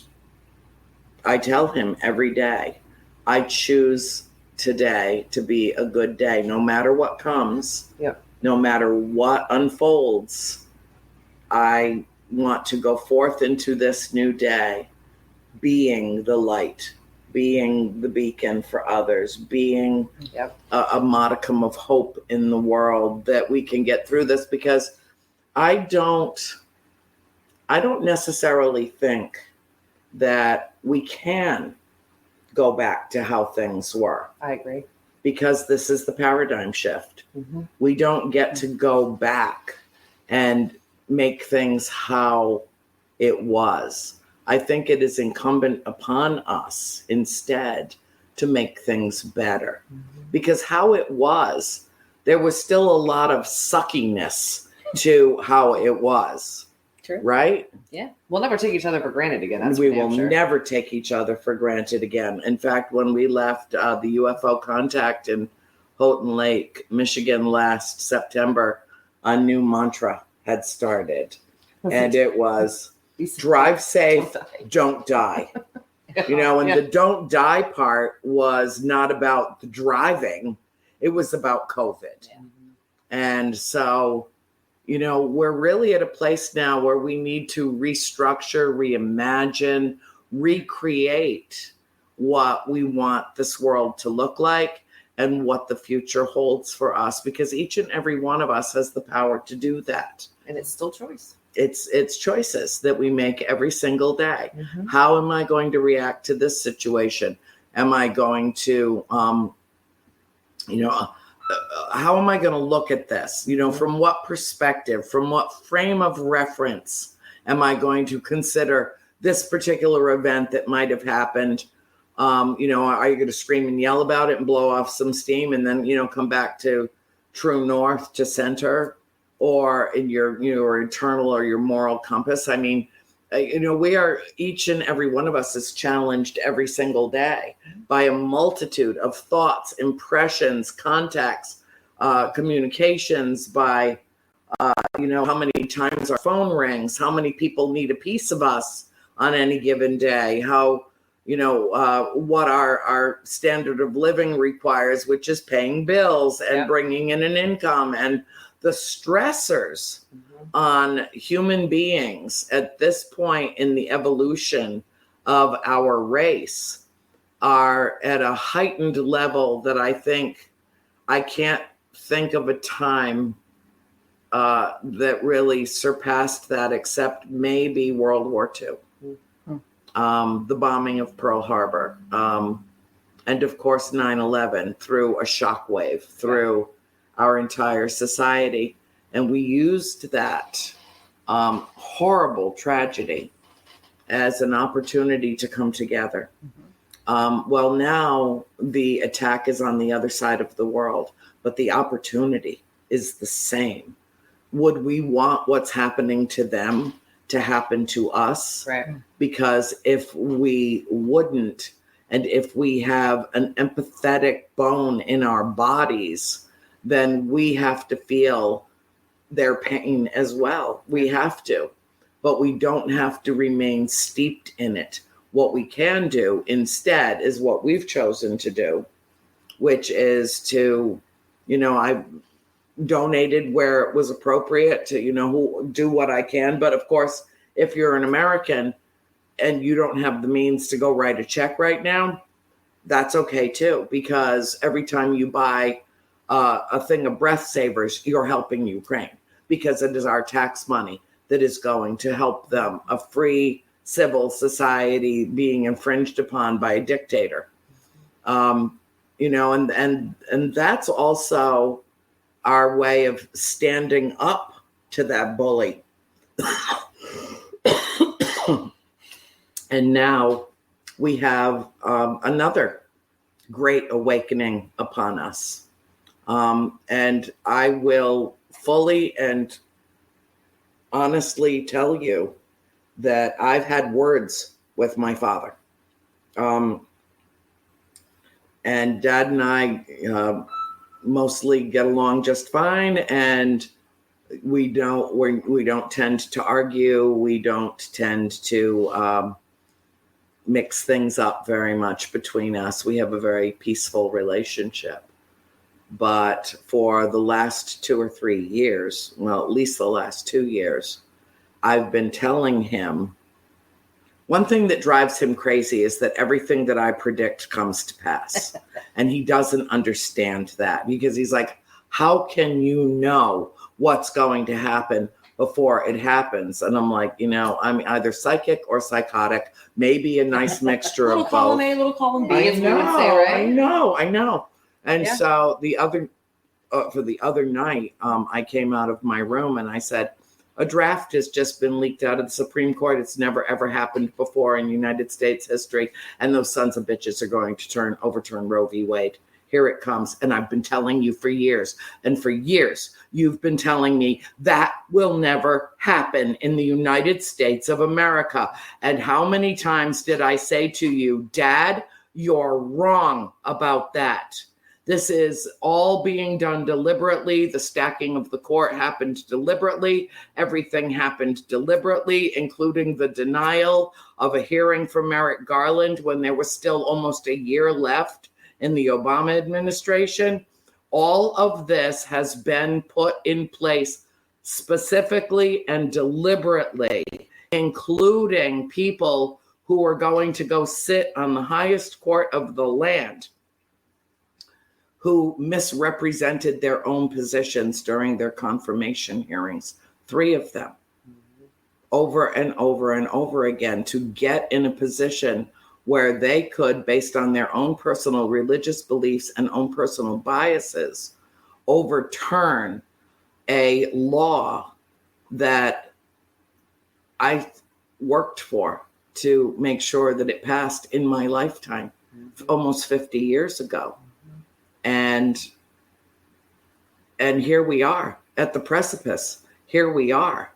I tell him every day, I choose today to be a good day, no matter what comes, no matter what unfolds. I want to go forth into this new day, being the light, being the beacon for others, being a modicum of hope in the world that we can get through this, because I don't necessarily think that we can go back to how things were. I agree. Because this is the paradigm shift. Mm-hmm. We don't get to go back and make things how it was. I think it is incumbent upon us instead to make things better. Mm-hmm. Because how it was, there was still a lot of suckiness to how it was. True. Right? Yeah. We'll never take each other for granted again. That's we will never take each other for granted again. In fact, when we left the UFO contact in Houghton Lake, Michigan last September, a new mantra had started. And it was drive safe, don't die. And the don't die part was not about the driving. It was about COVID. Yeah. And so, we're really at a place now where we need to restructure, reimagine, recreate what we want this world to look like and what the future holds for us, because each and every one of us has the power to do that. And it's still choice. It's choices that we make every single day. Mm-hmm. How am I going to react to this situation? Am I going to, how am I going to look at this? From what perspective, from what frame of reference am I going to consider this particular event that might have happened? Are you going to scream and yell about it and blow off some steam and then, come back to true north, to center, or in your internal or your moral compass? I mean, we are, each and every one of us is challenged every single day by a multitude of thoughts, impressions, contacts, communications, by, how many times our phone rings, how many people need a piece of us on any given day, how, what our standard of living requires, which is paying bills and bringing in an income, and the stressors on human beings at this point in the evolution of our race are at a heightened level that I think I can't think of a time that really surpassed that, except maybe World War II, the bombing of Pearl Harbor, and of course 9/11 threw a shockwave through our entire society. And we used that horrible tragedy as an opportunity to come together. Well, now the attack is on the other side of the world, but the opportunity is the same. Would we want what's happening to them to happen to us? Right. Because if we wouldn't, and if we have an empathetic bone in our bodies, then we have to feel their pain as well. We have to, but we don't have to remain steeped in it. What we can do instead is what we've chosen to do, which is to, I donated where it was appropriate to, do what I can. But of course, if you're an American and you don't have the means to go write a check right now, that's okay too, because every time you buy a thing of breath savers, you're helping Ukraine, because it is our tax money that is going to help them, a free civil society being infringed upon by a dictator. And that's also our way of standing up to that bully. And now we have another great awakening upon us. And I will fully and honestly tell you that I've had words with my father. And Dad and I mostly get along just fine, and we don't tend to argue. We don't tend to mix things up very much between us. We have a very peaceful relationship. But for the last 2 or 3 years, well, at least the last 2 years, I've been telling him, one thing that drives him crazy is that everything that I predict comes to pass. And he doesn't understand that, because he's like, how can you know what's going to happen before it happens? And I'm like, I'm either psychic or psychotic, maybe a nice mixture of both. Column A, little column B, as we would say, right? I know. And so for the other night, I came out of my room and I said, a draft has just been leaked out of the Supreme Court. It's never, ever happened before in United States history. And those sons of bitches are going to overturn Roe v. Wade. Here it comes. And I've been telling you for years. And for years, you've been telling me that will never happen in the United States of America. And how many times did I say to you, Dad, you're wrong about that? This is all being done deliberately. The stacking of the court happened deliberately. Everything happened deliberately, including the denial of a hearing for Merrick Garland when there was still almost a year left in the Obama administration. All of this has been put in place specifically and deliberately, including people who are going to go sit on the highest court of the land, who misrepresented their own positions during their confirmation hearings, 3 of them, over and over and over again, to get in a position where they could, based on their own personal religious beliefs and own personal biases, overturn a law that I worked for to make sure that it passed in my lifetime, almost 50 years ago. And here we are at the precipice. Here we are,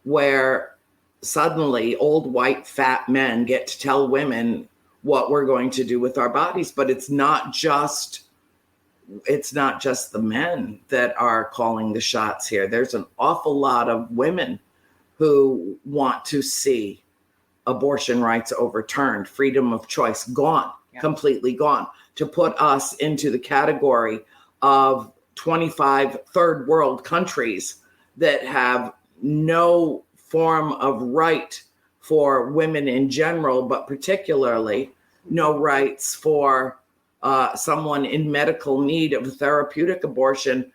where suddenly old white fat men get to tell women what we're going to do with our bodies. But it's not just the men that are calling the shots here. There's an awful lot of women who want to see abortion rights overturned, freedom of choice gone, completely gone, to put us into the category of 25 third world countries that have no form of right for women in general, but particularly no rights for someone in medical need of therapeutic abortion.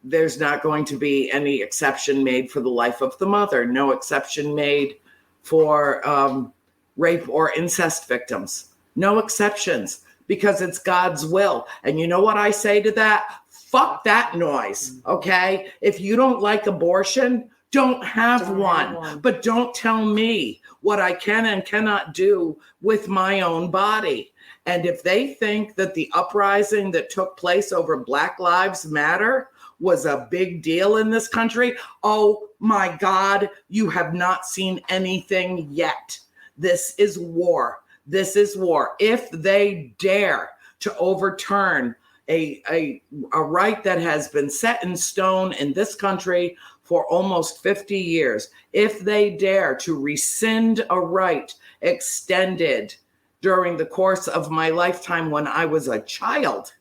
There's not going to be any exception made for the life of the mother, no exception made for rape or incest victims, no exceptions, because it's God's will. And you know what I say to that? Fuck that noise, okay? If you don't like abortion, don't have one. But don't tell me what I can and cannot do with my own body. And if they think that the uprising that took place over Black Lives Matter was a big deal in this country, oh my God, you have not seen anything yet. This is war. This is war. If they dare to overturn a right that has been set in stone in this country for almost 50 years, if they dare to rescind a right extended during the course of my lifetime when I was a child,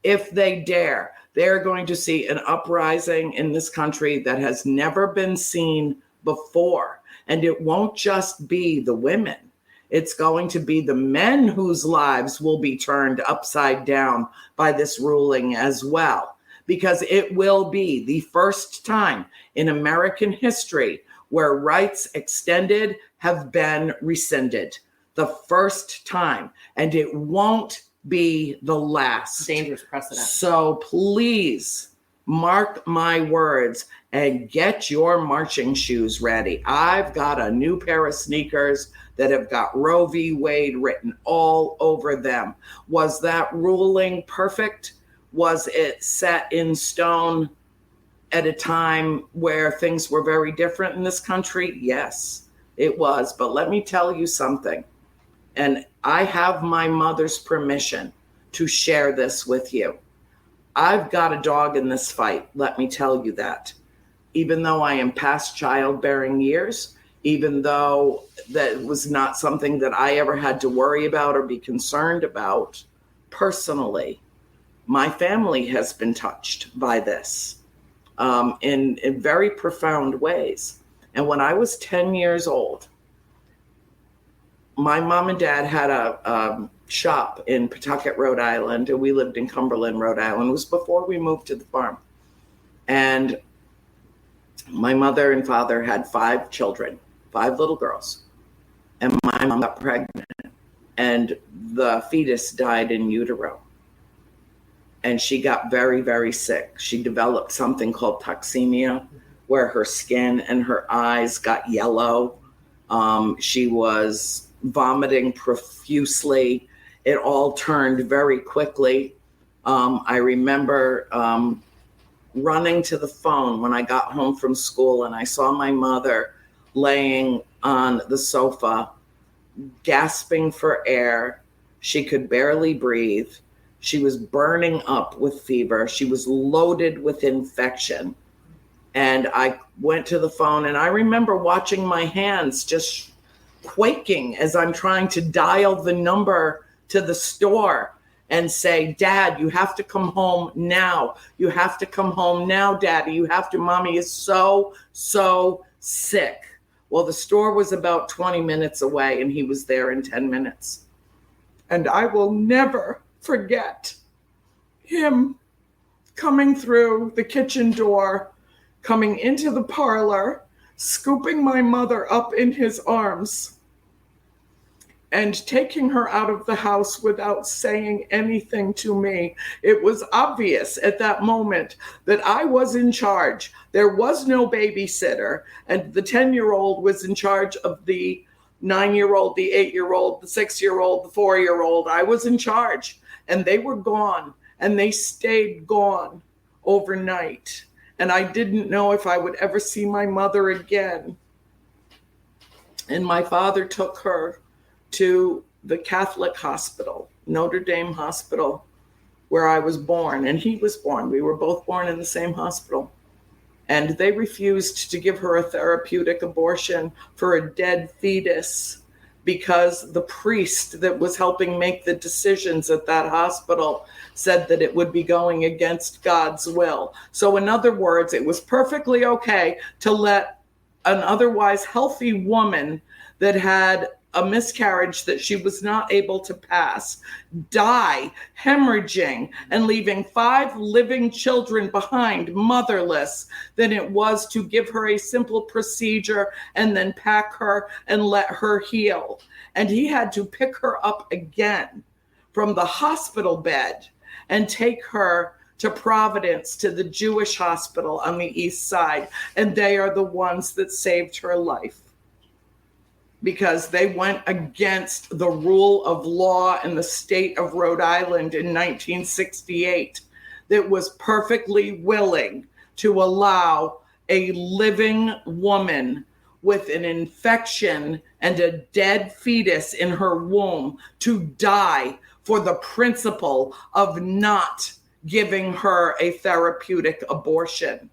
if they dare, they're going to see an uprising in this country that has never been seen before. And it won't just be the women. It's going to be the men whose lives will be turned upside down by this ruling as well, because it will be the first time in American history where rights extended have been rescinded. The first time, and it won't be the last. Dangerous precedent. So please mark my words and get your marching shoes ready. I've got a new pair of sneakers that have got Roe v. Wade written all over them. Was that ruling perfect? Was it set in stone at a time where things were very different in this country? Yes, it was. But let me tell you something. And I have my mother's permission to share this with you. I've got a dog in this fight, let me tell you that. Even though I am past childbearing years, even though that was not something that I ever had to worry about or be concerned about personally, my family has been touched by this in very profound ways. And when I was 10 years old, my mom and dad had a shop in Pawtucket, Rhode Island, and we lived in Cumberland, Rhode Island. It was before we moved to the farm. And my mother and father had 5 children, 5 little girls. And my mom got pregnant, and the fetus died in utero. And she got very, very sick. She developed something called toxemia, where her skin and her eyes got yellow. She was vomiting profusely. It all turned very quickly. I remember running to the phone when I got home from school, and I saw my mother laying on the sofa, gasping for air. She could barely breathe. She was burning up with fever. She was loaded with infection. And I went to the phone, and I remember watching my hands just quaking as I'm trying to dial the number to the store and say, Dad, you have to come home now. You have to come home now, Daddy. You have to. Mommy is so sick. Well, the store was about 20 minutes away, and he was there in 10 minutes. And I will never forget him coming through the kitchen door, coming into the parlor, scooping my mother up in his arms and taking her out of the house without saying anything to me. It was obvious at that moment that I was in charge. There was no babysitter, and the 10-year-old was in charge of the 9-year-old, the 8-year-old, the 6-year-old, the 4-year-old. I was in charge, and they were gone, and they stayed gone overnight. And I didn't know if I would ever see my mother again. And my father took her to the Catholic hospital, Notre Dame Hospital, where I was born, and he was born. We were both born in the same hospital. And they refused to give her a therapeutic abortion for a dead fetus because the priest that was helping make the decisions at that hospital said that it would be going against God's will. So in other words, it was perfectly okay to let an otherwise healthy woman that had a miscarriage that she was not able to pass die, hemorrhaging, and leaving 5 living children behind, motherless, than it was to give her a simple procedure and then pack her and let her heal. And he had to pick her up again from the hospital bed and take her to Providence, to the Jewish hospital on the east side. And they are the ones that saved her life, because they went against the rule of law in the state of Rhode Island in 1968 that was perfectly willing to allow a living woman with an infection and a dead fetus in her womb to die for the principle of not giving her a therapeutic abortion.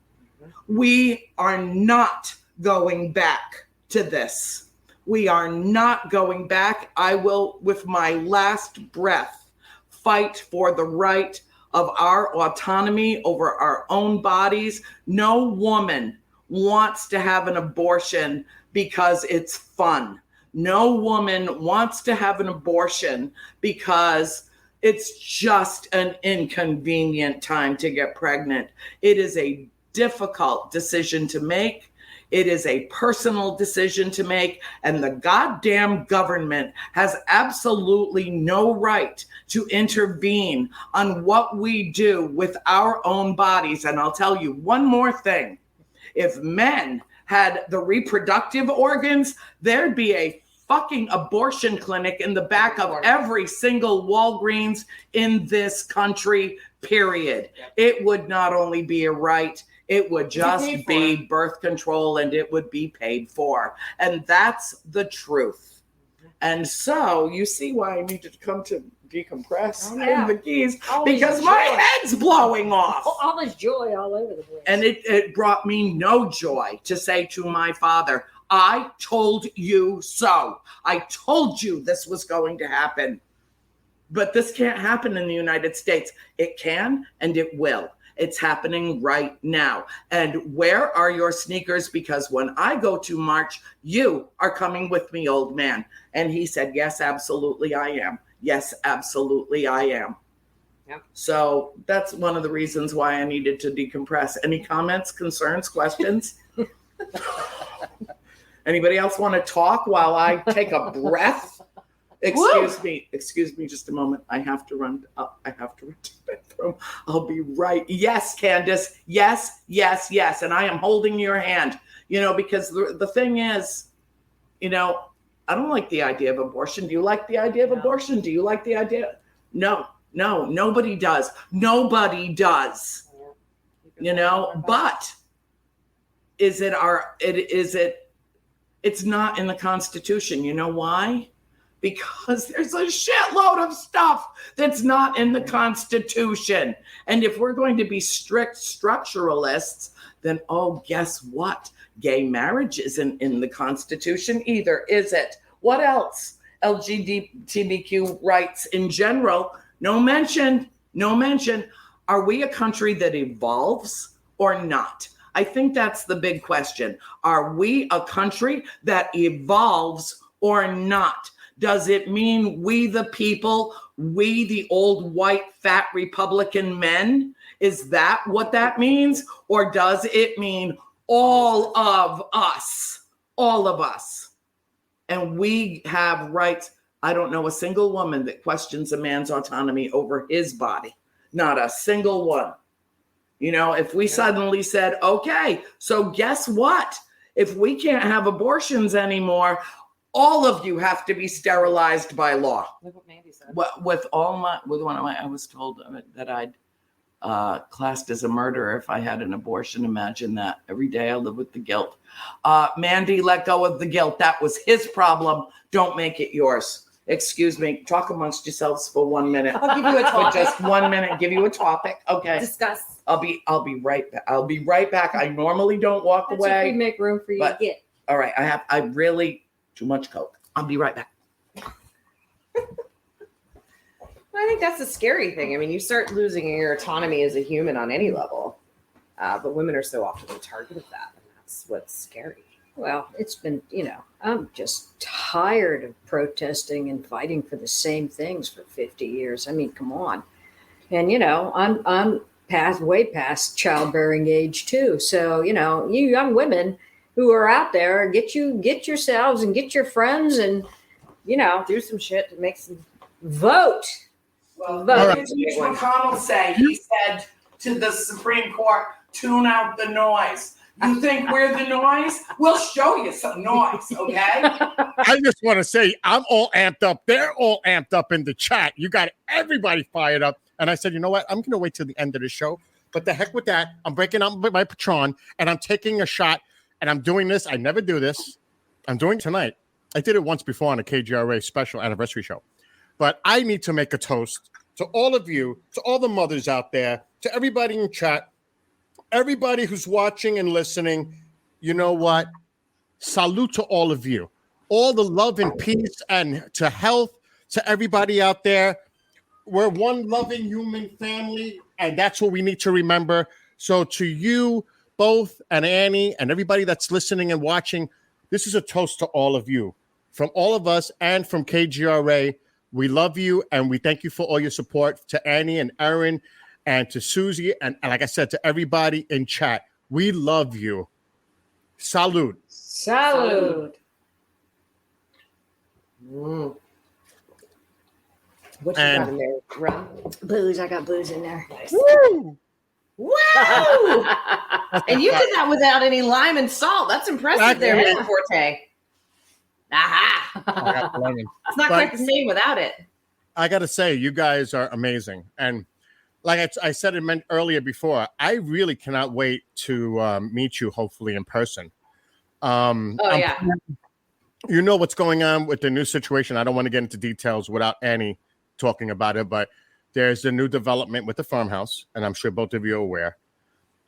We are not going back to this. We are not going back. I will, with my last breath, fight for the right of our autonomy over our own bodies. No woman wants to have an abortion because it's fun. No woman wants to have an abortion because it's just an inconvenient time to get pregnant. It is a difficult decision to make. It is a personal decision to make, and the goddamn government has absolutely no right to intervene on what we do with our own bodies. And I'll tell you one more thing. If men had the reproductive organs, there'd be a fucking abortion clinic in the back of every single Walgreens in this country, period. It would not only be a right, it would just be birth control, and it would be paid for. And that's the truth. And so you see why I needed to come to decompress in the Keys, because my head's blowing off. All this joy all over the place. And it brought me no joy to say to my father, I told you so. I told you this was going to happen. But this can't happen in the United States. It can, and it will. It's happening right now. And where are your sneakers? Because when I go to march, you are coming with me, old man. And he said, yes, absolutely, I am. Yes, absolutely, I am. Yep. So that's one of the reasons why I needed to decompress. Any comments, concerns, questions? Anybody else want to talk while I take a breath? Excuse me just a moment. I have to run to the bathroom. I'll be right. Yes, Candace. Yes. And I am holding your hand, because the thing is, I don't like the idea of abortion. Do you like the idea of abortion? Do you like the idea? No, nobody does. Nobody does. But it's not in the Constitution. You know why? Because there's a shitload of stuff that's not in the Constitution. And if we're going to be strict structuralists, then, guess what? Gay marriage isn't in the Constitution either, is it? What else? LGBTQ rights in general, no mention. Are we a country that evolves or not? I think that's the big question. Are we a country that evolves or not? Does it mean we the people, we the old white fat Republican men? Is that what that means? Or does it mean all of us? All of us. And we have rights. I don't know a single woman that questions a man's autonomy over his body. Not a single one. You know, if we suddenly said, okay, so guess what? If we can't have abortions anymore, all of you have to be sterilized by law. Look what Mandy said. With one of my, I was told that I'd classed as a murderer if I had an abortion. Imagine that. Every day I live with the guilt. Mandy, let go of the guilt. That was his problem. Don't make it yours. Excuse me. Talk amongst yourselves for 1 minute. I'll give you a For topic. just 1 minute. Give you a topic. Okay. Discuss. I'll be right back. I'll be right back. I normally don't walk That's if we away. make room for you But- to get. All right. I really too much Coke. I'll be right back. I think that's the scary thing. I mean, you start losing your autonomy as a human on any level, but women are so often the target of that, and that's what's scary. Well, it's been, I'm just tired of protesting and fighting for the same things for 50 years. I mean, come on. And, I'm way past childbearing age too. So, you young women who are out there, get yourselves and get your friends and, Do some shit to make some. vote. Well, But- what did Mitch McConnell say? He said to the Supreme Court, tune out the noise. You think we're the noise? We'll show you some noise, okay? I just want to say I'm all amped up. They're all amped up in the chat. You got everybody fired up. And I said, you know what? I'm going to wait till the end of the show. But the heck with that. I'm breaking out my Patron and I'm taking a shot. And I'm doing this. I never do this. I'm doing it tonight. I did it once before on a KGRA special anniversary show. But I need to make a toast to all of you, to all the mothers out there, to everybody in chat, everybody who's watching and listening. You know what? Salute to all of you. All the love and peace and to health to everybody out there. We're one loving human family, and that's what we need to remember. So to you both and Annie and everybody that's listening and watching, this is a toast to all of you. From all of us and from KGRA, we love you and we thank you for all your support. To Annie and Erin and to Susie and like I said, to everybody in chat, we love you. Salute. Salute. What you And- got in there, rum? Booze. I got booze in there. Woo! Wow! And you did that without any lime and salt. That's impressive there, Yeah. Mr. Forte. Aha! I got lemon. It's not quite the same without it. I got to say, you guys are amazing. And like I said it earlier before, I really cannot wait to meet you, hopefully in person. Yeah. You know what's going on with the new situation. I don't want to get into details without Annie talking about it, but there's a new development with the farmhouse, and I'm sure both of you are aware.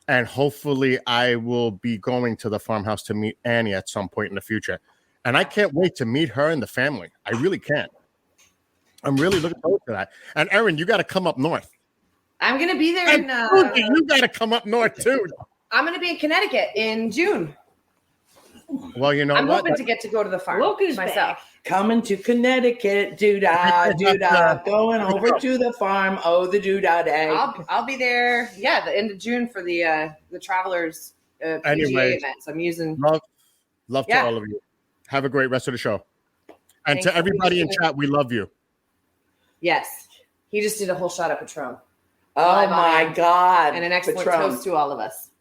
And hopefully I will be going to the farmhouse to meet Annie at some point in the future. And I can't wait to meet her and the family. I really can't. I'm really looking forward to that. And Erin, you got to come up north. I'm going to be there And in. Susie, you got to come up north too. I'm going to be in Connecticut in June. Well, you know I'm what? hoping to get to go to the farm Look who's myself. Coming to Connecticut, doo-dah, doo-dah. Going over to the farm, oh, the doo-dah day. I'll be there. Yeah, the end of June for the Travelers PGA Anyway. event. So I'm using. Love Yeah. to all of you. Have a great rest of the show. And Thanks to for everybody in listening. chat, we love you. Yes, he just did a whole shot of Patron Oh Live on my air. God. and an excellent Patron. toast to all of us.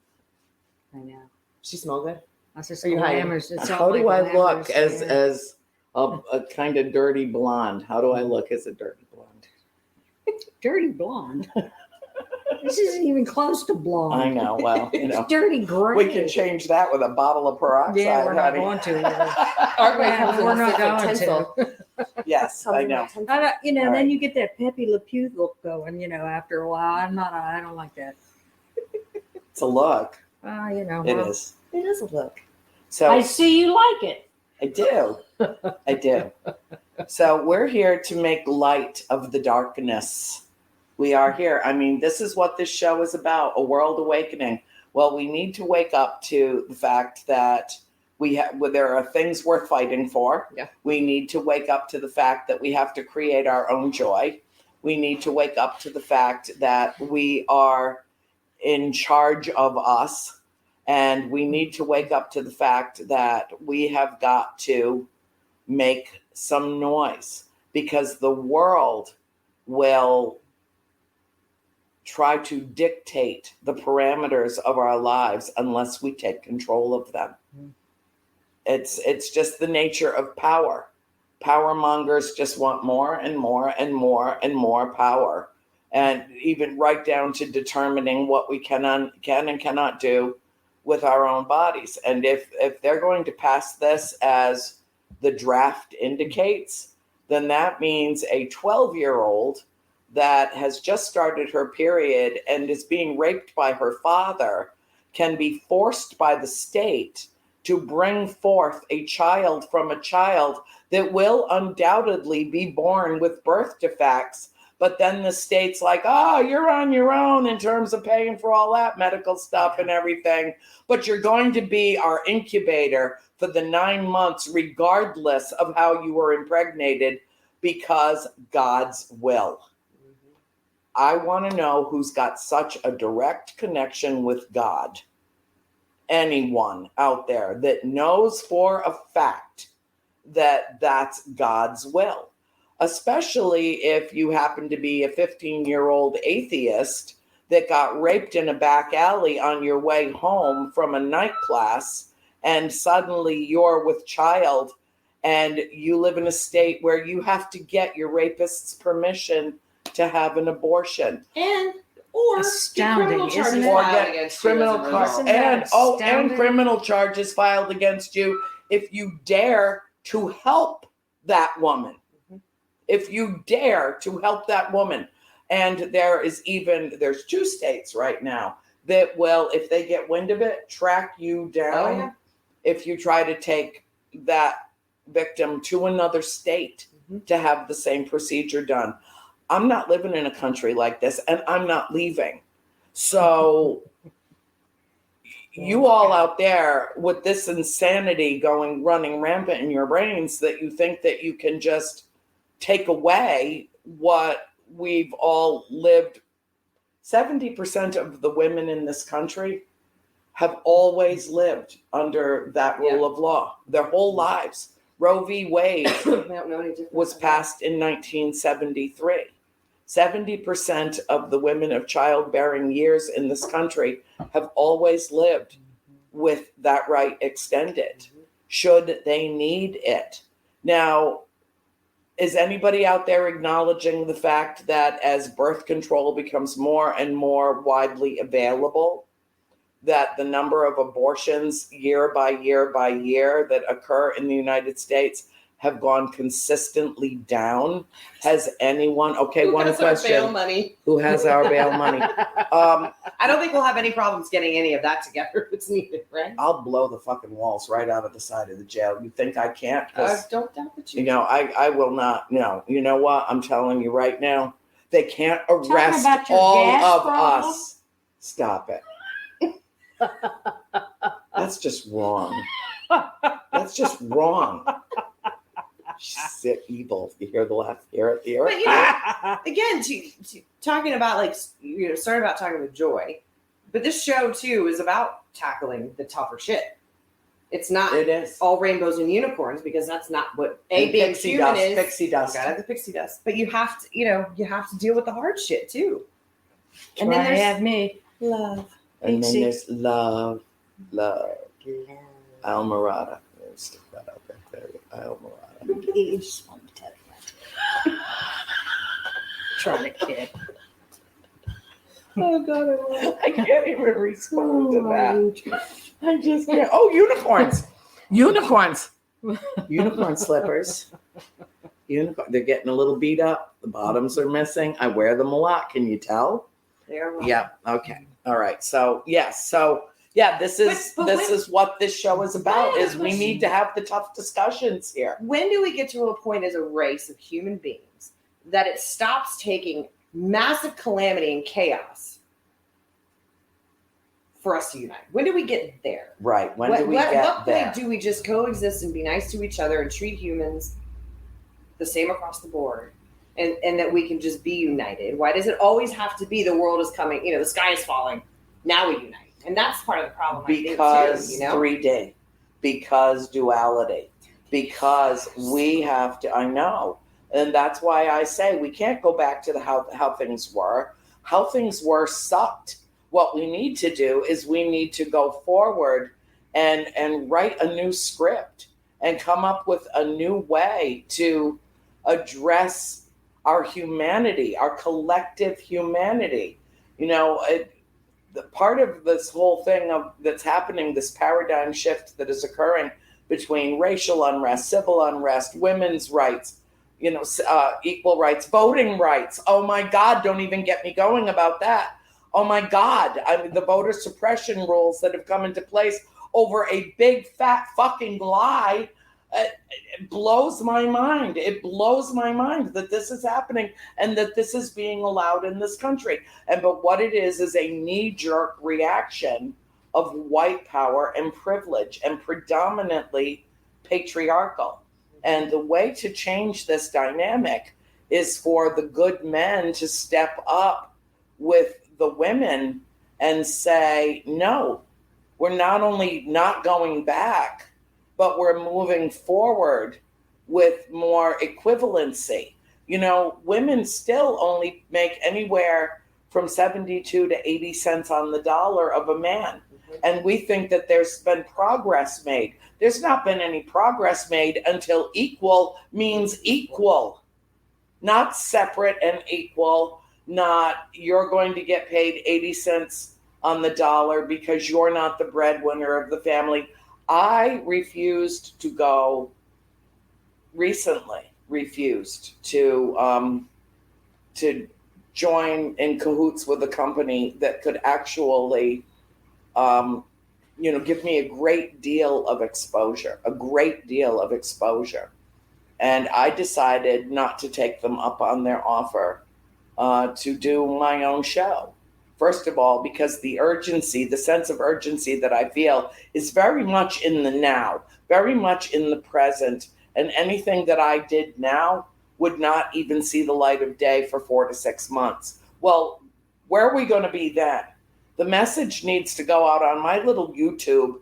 I know. She smell good. That's just Are you hiding? glamours. It's How all do my I look glamours, yeah. as a kind of dirty blonde? How do I look as a dirty blonde? dirty blonde? This isn't even close to blonde. I know. Well, you It's know, dirty gray. we can change that with a bottle of peroxide, Yeah, we're not honey. going to. Our Yeah, we're not going to. Yes, I know. I don't, All then right. you get that Pepe Le Pew look going. After a while, I don't like that. It's a look. It It is. It is a look. So I see you like it. I do. I do. So we're here to make light of the darkness. We are here. I mean, this is what this show is about, a world awakening. Well, we need to wake up to the fact that there are things worth fighting for. Yeah. We need to wake up to the fact that we have to create our own joy. We need to wake up to the fact that we are in charge of us. And we need to wake up to the fact that we have got to make some noise, because the world will try to dictate the parameters of our lives unless we take control of them. It's just the nature of power. Power mongers just want more and more and more and more power, and even right down to determining what we can and cannot do with our own bodies. And if they're going to pass this as the draft indicates, then that means a 12-year-old that has just started her period and is being raped by her father can be forced by the state to bring forth a child from a child that will undoubtedly be born with birth defects. But then the state's like, oh, you're on your own in terms of paying for all that medical stuff and everything. But you're going to be our incubator for the 9 months, regardless of how you were impregnated, because God's will. I want to know who's got such a direct connection with God. Anyone out there that knows for a fact that that's God's will, especially if you happen to be a 15-year-old atheist that got raped in a back alley on your way home from a night class, and suddenly you're with child and you live in a state where you have to get your rapist's permission to have an abortion. Or astounding, isn't it? Or get criminal charges filed against you if you dare to help that woman. If you dare to help that woman. And there's 2 states right now that will, if they get wind of it, track you down if you try to take that victim to another state to have the same procedure done. I'm not living in a country like this, and I'm not leaving. So you all out there with this insanity running rampant in your brains that you think that you can just take away what we've all lived. 70% of the women in this country have always lived under that rule of law their whole lives. Roe v. Wade was passed in 1973. 70% of the women of childbearing years in this country have always lived with that right extended, should they need it. Now, is anybody out there acknowledging the fact that as birth control becomes more and more widely available, that the number of abortions year by year by year that occur in the United States have gone consistently down? Has anyone? Okay, one question. Bail money? Who has our bail money? I don't think we'll have any problems getting any of that together if it's needed, right? I'll blow the fucking walls right out of the side of the jail. You think I can't? I don't doubt that you. I will not. No, you know what? I'm telling you right now, they can't arrest all of us. Stop it. That's just wrong. That's just wrong. Sick evil. You hear the laugh? Hear it? Hear it? But again, to talking about started about talking with Joy, but this show too is about tackling the tougher shit. It's not. It is all rainbows and unicorns, because that's not what being pixie human dust, is. Pixie dust. Gotta have the pixie dust. But you have to, you have to deal with the hard shit too. And then there's me. Love. And then there's love. Almirada. Stick that out there. Almirada. Trying to kid. Oh God, I can't even respond to that. I just can't. Oh, unicorns. Unicorn slippers. They're getting a little beat up. The bottoms are missing. I wear them a lot. Can you tell? Yeah. Okay. All right. So yes. This is what this show is about. Is we need to have the tough discussions here. When do we get to a point as a race of human beings that it stops taking massive calamity and chaos for us to unite? When do we get there? Right. When do we get there? What point do we just coexist and be nice to each other and treat humans the same across the board, and that we can just be united? Why does it always have to be the world is coming, the sky is falling, now we unite? And that's part of the problem. Because I think, too, 3D, because duality, because we have to, I know, And that's why I say we can't go back to how things were. How things were sucked. What we need to do is we need to go forward and write a new script and come up with a new way to address our humanity, our collective humanity. The part of this whole thing that's happening, this paradigm shift that is occurring between racial unrest, civil unrest, women's rights, equal rights, voting rights. Oh my God, don't even get me going about that. Oh my God, the voter suppression rules that have come into place over a big fat fucking lie. It blows my mind. It blows my mind that this is happening and that this is being allowed in this country. But what it is a knee-jerk reaction of white power and privilege, and predominantly patriarchal. And the way to change this dynamic is for the good men to step up with the women and say, no, we're not only not going back, but we're moving forward with more equivalency. Women still only make anywhere from 72 to 80 cents on the dollar of a man. And we think that there's been progress made. There's not been any progress made until equal means equal, not separate and equal, not you're going to get paid 80 cents on the dollar because you're not the breadwinner of the family. I recently refused to join in cahoots with a company that could actually, give me a great deal of exposure. And I decided not to take them up on their offer to do my own show. First of all, because the urgency, the sense of urgency that I feel is very much in the now, very much in the present. And anything that I did now would not even see the light of day for 4 to 6 months. Well, where are we going to be then? The message needs to go out on my little YouTube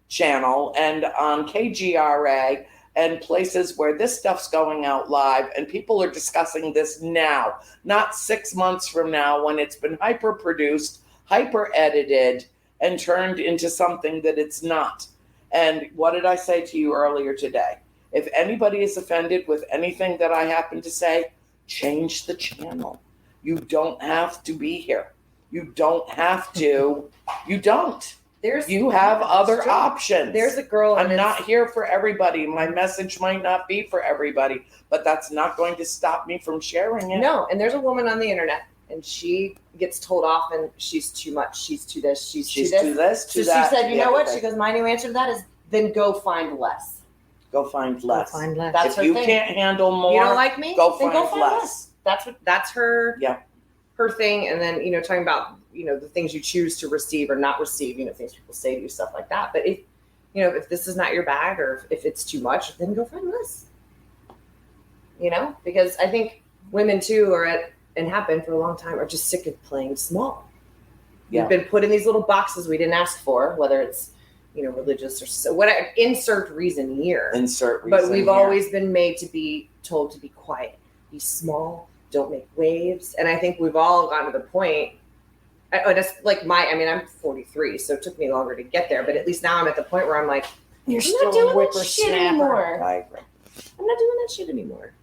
channel and on KGRA and places where this stuff's going out live and people are discussing this now, not 6 months from now when it's been hyper produced, hyper edited, and turned into something that it's not. And what did I say to you earlier today? If anybody is offended with anything that I happen to say, change the channel. You don't have to be here. You don't have to. You don't. You have other options. There's a girl. I'm not here for everybody. My message might not be for everybody, but that's not going to stop me from sharing it. No, and there's a woman on the internet, and she gets told off, and she's too much. She's too this. She's too this. Too so that. She said, you know what? She goes, my new answer to that is then go find less. Go find less. That's if her you thing. Can't handle more, you don't like me? Go then find less. That's her. Yeah. Her thing, and then talking about the things you choose to receive or not receive, things people say to you, stuff like that. But if this is not your bag or if it's too much, then go find less. Because I think women too and have been for a long time are just sick of playing small. Yeah. We've been put in these little boxes we didn't ask for, whether it's religious or so whatever, insert reason here. But we've always been made to be told to be quiet, be small, don't make waves. And I think we've all gotten to the point. That's like I'm 43, so it took me longer to get there. But at least now I'm at the point where I'm like, You're I'm not still a doing that shit anymore. I agree. I'm not doing that shit anymore.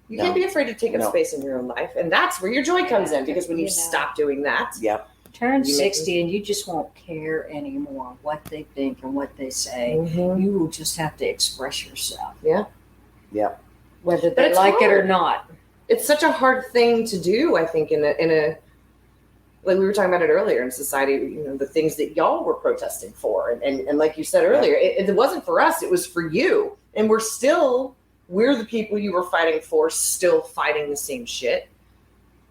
You can't be afraid to take up space in your own life. And that's where your joy comes in, because when you stop doing that. Yep. Turn 60 and you just won't care anymore what they think and what they say. Mm-hmm. You will just have to express yourself. Yeah. Yeah. Whether they like it or not. It's such a hard thing to do, I think, in a like we were talking about it earlier in society, the things that y'all were protesting for. And like you said earlier, it wasn't for us, it was for you. And we're the people you were fighting for, still fighting the same shit.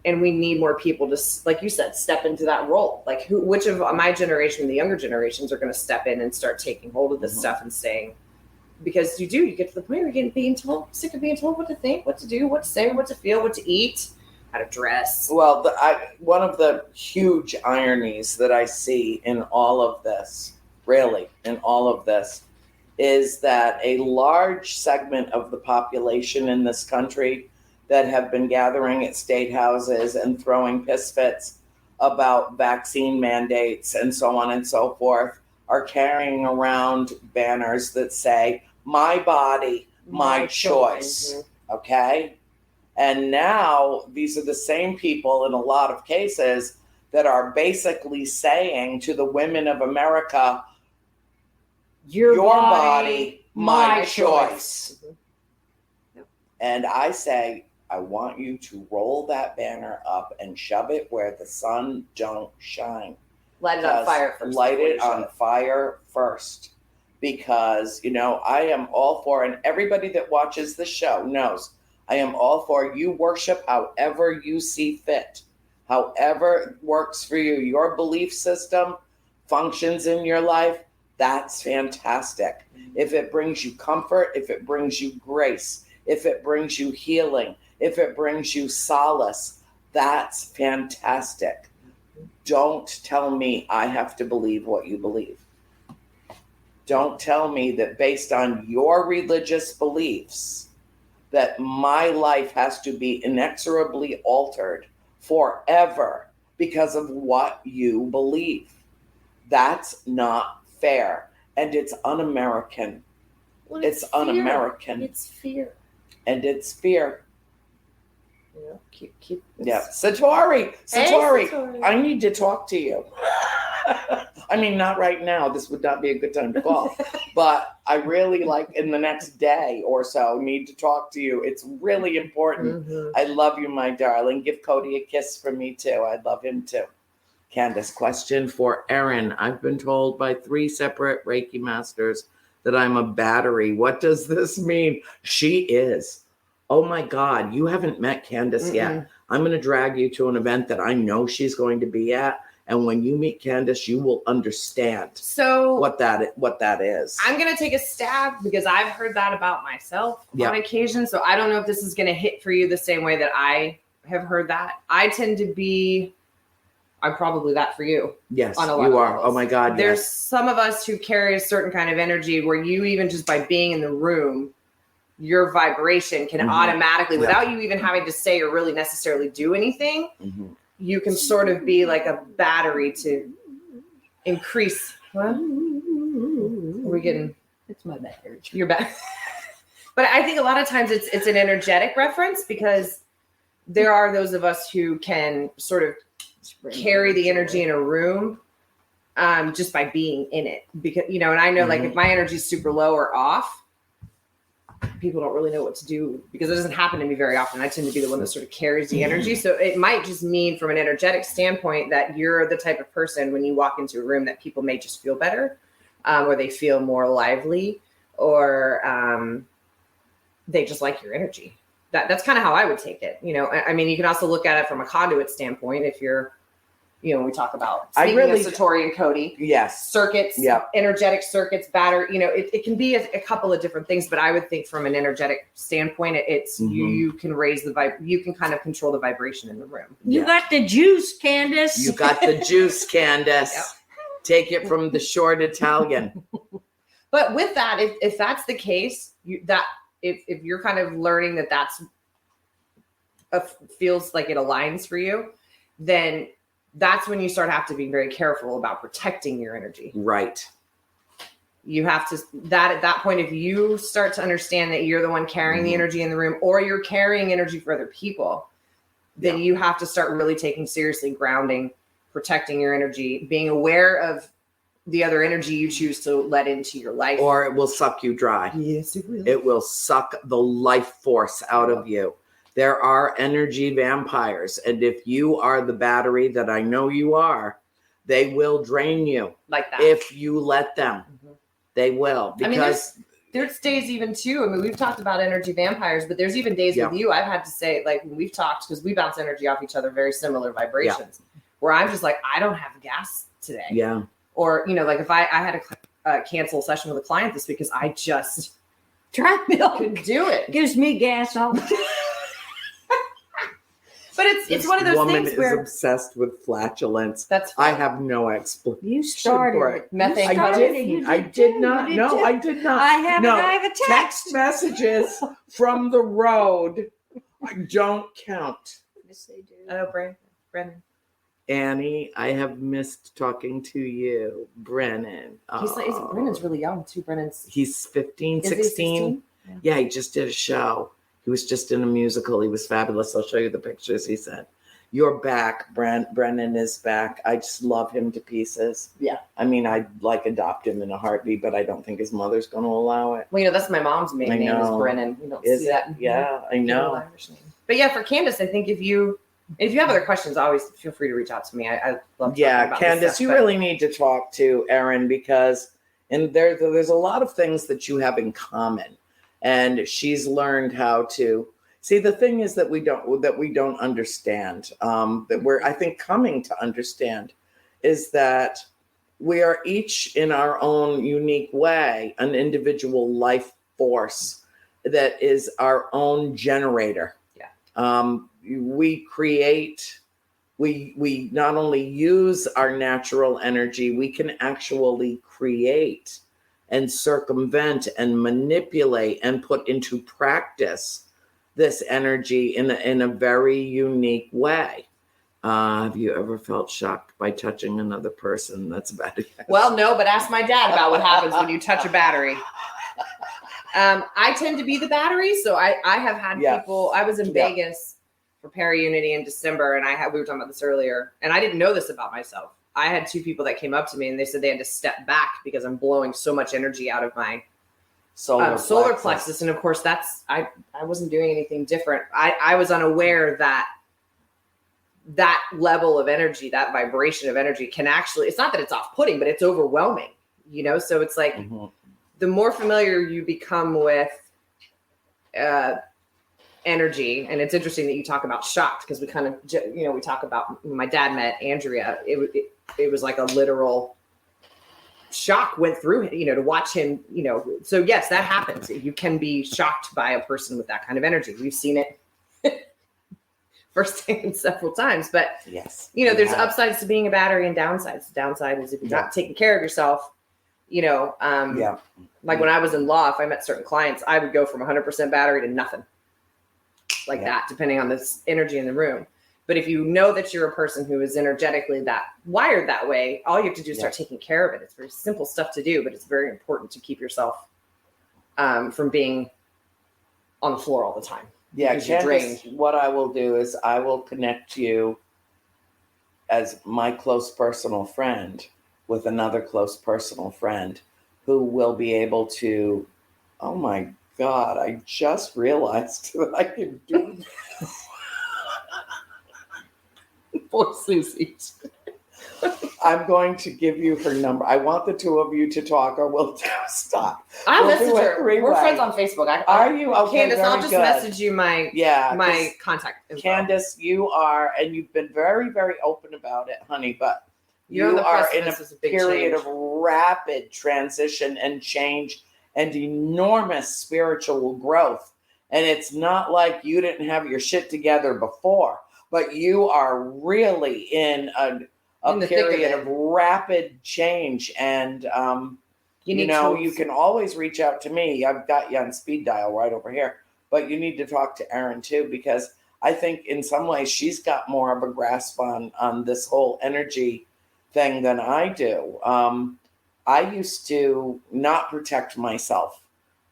And we need more people to, like you said, step into that role. Like which of my generation, the younger generations, are going to step in and start taking hold of this stuff and saying, because you get to the point where you're being told, sick of being told what to think, what to do, what to say, what to feel, what to eat, how to dress. Well, one of the huge ironies that I see in all of this, is that a large segment of the population in this country that have been gathering at state houses and throwing piss fits about vaccine mandates and so on and so forth are carrying around banners that say, my body, my choice. Okay? And now these are the same people in a lot of cases that are basically saying to the women of America, your body, my choice. And I say, I want you to roll that banner up and shove it where the sun don't shine. Light it on fire first. Light it on fire first. Because, I am all for, and everybody that watches the show knows, I am all for you worship however you see fit. However works for you. Your belief system functions in your life, that's fantastic. If it brings you comfort, if it brings you grace, if it brings you healing, if it brings you solace, that's fantastic. Don't tell me I have to believe what you believe. Don't tell me that based on your religious beliefs that my life has to be inexorably altered forever because of what you believe. That's not fair. And it's un-American. Well, it's un-American. It's fear. And it's fear. Keep yeah. Satori, I need to talk to you. I mean, not right now. This would not be a good time to call. But I really, in the next day or so, need to talk to you. It's really important. Mm-hmm. I love you, my darling. Give Cody a kiss from me, too. I love him, too. Candace, question for Erin. I've been told by 3 separate Reiki masters that I'm a battery. What does this mean? She is. Oh, my God. You haven't met Candace yet. I'm going to drag you to an event that I know she's going to be at. And when you meet Candace, you will understand what that is. I'm going to take a stab because I've heard that about myself on occasion. So I don't know if this is going to hit for you the same way that I have heard that. I'm probably that for you. Yes, on a lot you of are. levels. Oh my God. There's some of us who carry a certain kind of energy where you even just by being in the room, your vibration can automatically, without you even having to say or really necessarily do anything, you can sort of be like a battery to increase. What? Are we getting? It's my battery. You're back. But I think a lot of times it's an energetic reference because there are those of us who can sort of carry the energy in a room just by being in it. Because, and I know like if my energy is super low or off, people don't really know what to do because it doesn't happen to me very often. I tend to be the one that sort of carries the energy. So it might just mean from an energetic standpoint that you're the type of person when you walk into a room that people may just feel better or they feel more lively or they just like your energy. That's kind of how I would take it. I mean, you can also look at it from a conduit standpoint if you're, when we talk about speaking of Satori and Cody. Yes. Circuits, energetic circuits, battery, it can be a couple of different things, but I would think from an energetic standpoint, it's you can raise you can kind of control the vibration in the room. You got the juice, Candace. You got the juice, Candace. Take it from the short Italian. But with that, if that's the case, if you're kind of learning that's feels like it aligns for you, then that's when you start have to be very careful about protecting your energy. Right. You have to, at that point, if you start to understand that you're the one carrying the energy in the room or you're carrying energy for other people, then you have to start really taking seriously grounding, protecting your energy, being aware of the other energy you choose to let into your life. Or it will suck you dry. Yes, it will. It will suck the life force out of you. There are energy vampires. And if you are the battery that I know you are, they will drain you. Like that. If you let them. They will. Because there's days even too. I mean, we've talked about energy vampires, but there's even days with you. I've had to say, like, when we've talked, because we bounce energy off each other, very similar vibrations, where I'm just like, I don't have gas today. Yeah. Or, like if I had to cancel a session with a client this week because I just couldn't do it. Gives me gas all the time. But it's one of those woman things where is obsessed with flatulence. That's I have no explanation. You started methane. I did not. No, I did not. I have a text messages from the road Don't count. Yes, they do. Oh, Brennan. Annie, I have missed talking to you. Brennan. Brennan's really young too. He's 15, Is he 16. 16? Yeah, he just did a show. He was just in a musical. He was fabulous. I'll show you the pictures he sent. You're back, Brennan is back. I just love him to pieces. Yeah. I mean, I'd like adopt him in a heartbeat, but I don't think his mother's going to allow it. Well, that's my mom's maiden name is know. Brennan. You don't Is see it? that. Yeah, I know. Irish name. But yeah, for Candace, I think if you have other questions, always feel free to reach out to me. I love talking about Candace, this stuff, you but- really need to talk to Erin because there's a lot of things that you have in common, and she's learned how to see. The thing is that we don't understand. That we're, I think, coming to understand is that we are each in our own unique way an individual life force that is our own generator. Yeah. We create. We not only use our natural energy, we can actually create and circumvent and manipulate and put into practice this energy in a very unique way. Have you ever felt shocked by touching another person? That's about it. Well, no, but ask my dad about what happens when you touch a battery. I tend to be the battery, so I have had people. I was in Vegas for Para-Unity in December, and we were talking about this earlier, and I didn't know this about myself. I had two people that came up to me, and they said they had to step back because I'm blowing so much energy out of my solar plexus. And of course, I wasn't doing anything different. I was unaware that level of energy, that vibration of energy can actually, it's not that it's off-putting, but it's overwhelming, so it's like the more familiar you become with energy. And it's interesting that you talk about shocked, because we kind of, we talk about when my dad met Andrea, it was like a literal shock went through him, to watch him, so yes, that happens. You can be shocked by a person with that kind of energy. We've seen it firsthand several times, but yes, there's upsides to being a battery and downsides. The downside is if you're not taking care of yourself, like when I was in law, if I met certain clients, I would go from 100% battery to nothing that, depending on the energy in the room. But if you know that you're a person who is energetically wired that way, all you have to do is start taking care of it. It's very simple stuff to do, but it's very important to keep yourself from being on the floor all the time. Yeah, Candace, what I will do is I will connect you as my close personal friend with another close personal friend who will be able to, oh my God, I just realized that I can do Poor Susie. I'm going to give you her number. I want the two of you to talk, or we'll stop. I'll message her. We're friends on Facebook. Are you? Okay, Candace, I'll just message you my contact info. Candace, you are, and you've been very, very open about it, honey, but you are in a period of rapid transition and change and enormous spiritual growth. And it's not like you didn't have your shit together before, but you are really in a period of rapid change. And, you can always reach out to me. I've got you on speed dial right over here, but you need to talk to Erin too, because I think in some ways she's got more of a grasp on this whole energy thing than I do. I used to not protect myself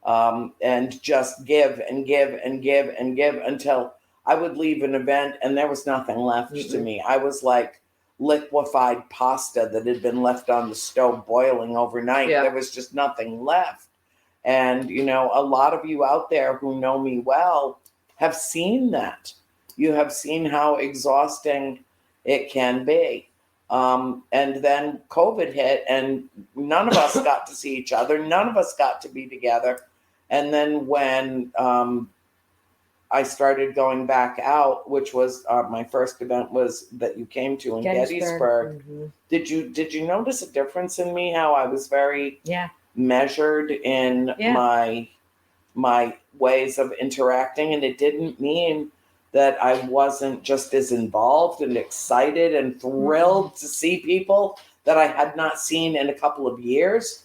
and just give and give and give and give until I would leave an event and there was nothing left to me. I was like liquefied pasta that had been left on the stove boiling overnight. Yeah. There was just nothing left. And, a lot of you out there who know me well have seen that. You have seen how exhausting it can be. And then COVID hit and none of us got to see each other. None of us got to be together. And then when I started going back out, which was my first event was that you came to in Gettysburg. Mm-hmm. Did you notice a difference in me? How I was very measured in my ways of interacting, and it didn't mean that I wasn't just as involved and excited and thrilled to see people that I had not seen in a couple of years,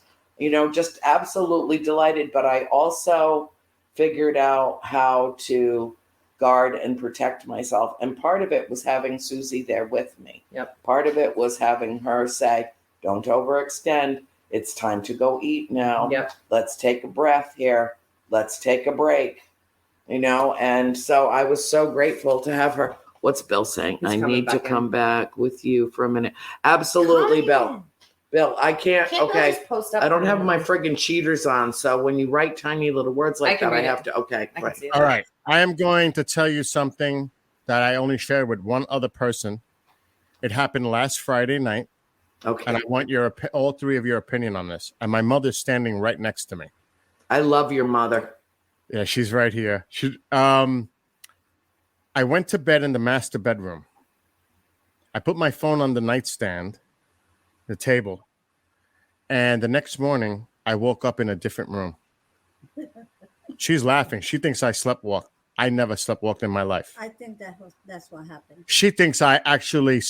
just absolutely delighted. But I also figured out how to guard and protect myself. And part of it was having Susie there with me. Yep. Part of it was having her say, don't overextend. It's time to go eat now. Yep. Let's take a breath here. Let's take a break. And so I was so grateful to have her. What's Bill saying? He's I coming need to back in. come back with you for a minute. Absolutely, Bill. Bill, I can't. Can't Okay. just post up I don't on have the- my friggin' cheaters on. So when you write tiny little words I like can that, I read have it. to. Okay. I can Right. see it. All right. I am going to tell you something that I only shared with one other person. It happened last Friday night, Okay. and I want all three of your opinion on this. And my mother's standing right next to me. I love your mother. Yeah, she's right here. I went to bed in the master bedroom. I put my phone on the nightstand, the table, and the next morning I woke up in a different room. She's laughing. She thinks I sleptwalked. I never sleptwalked in my life. I think that's what happened. She thinks I actually,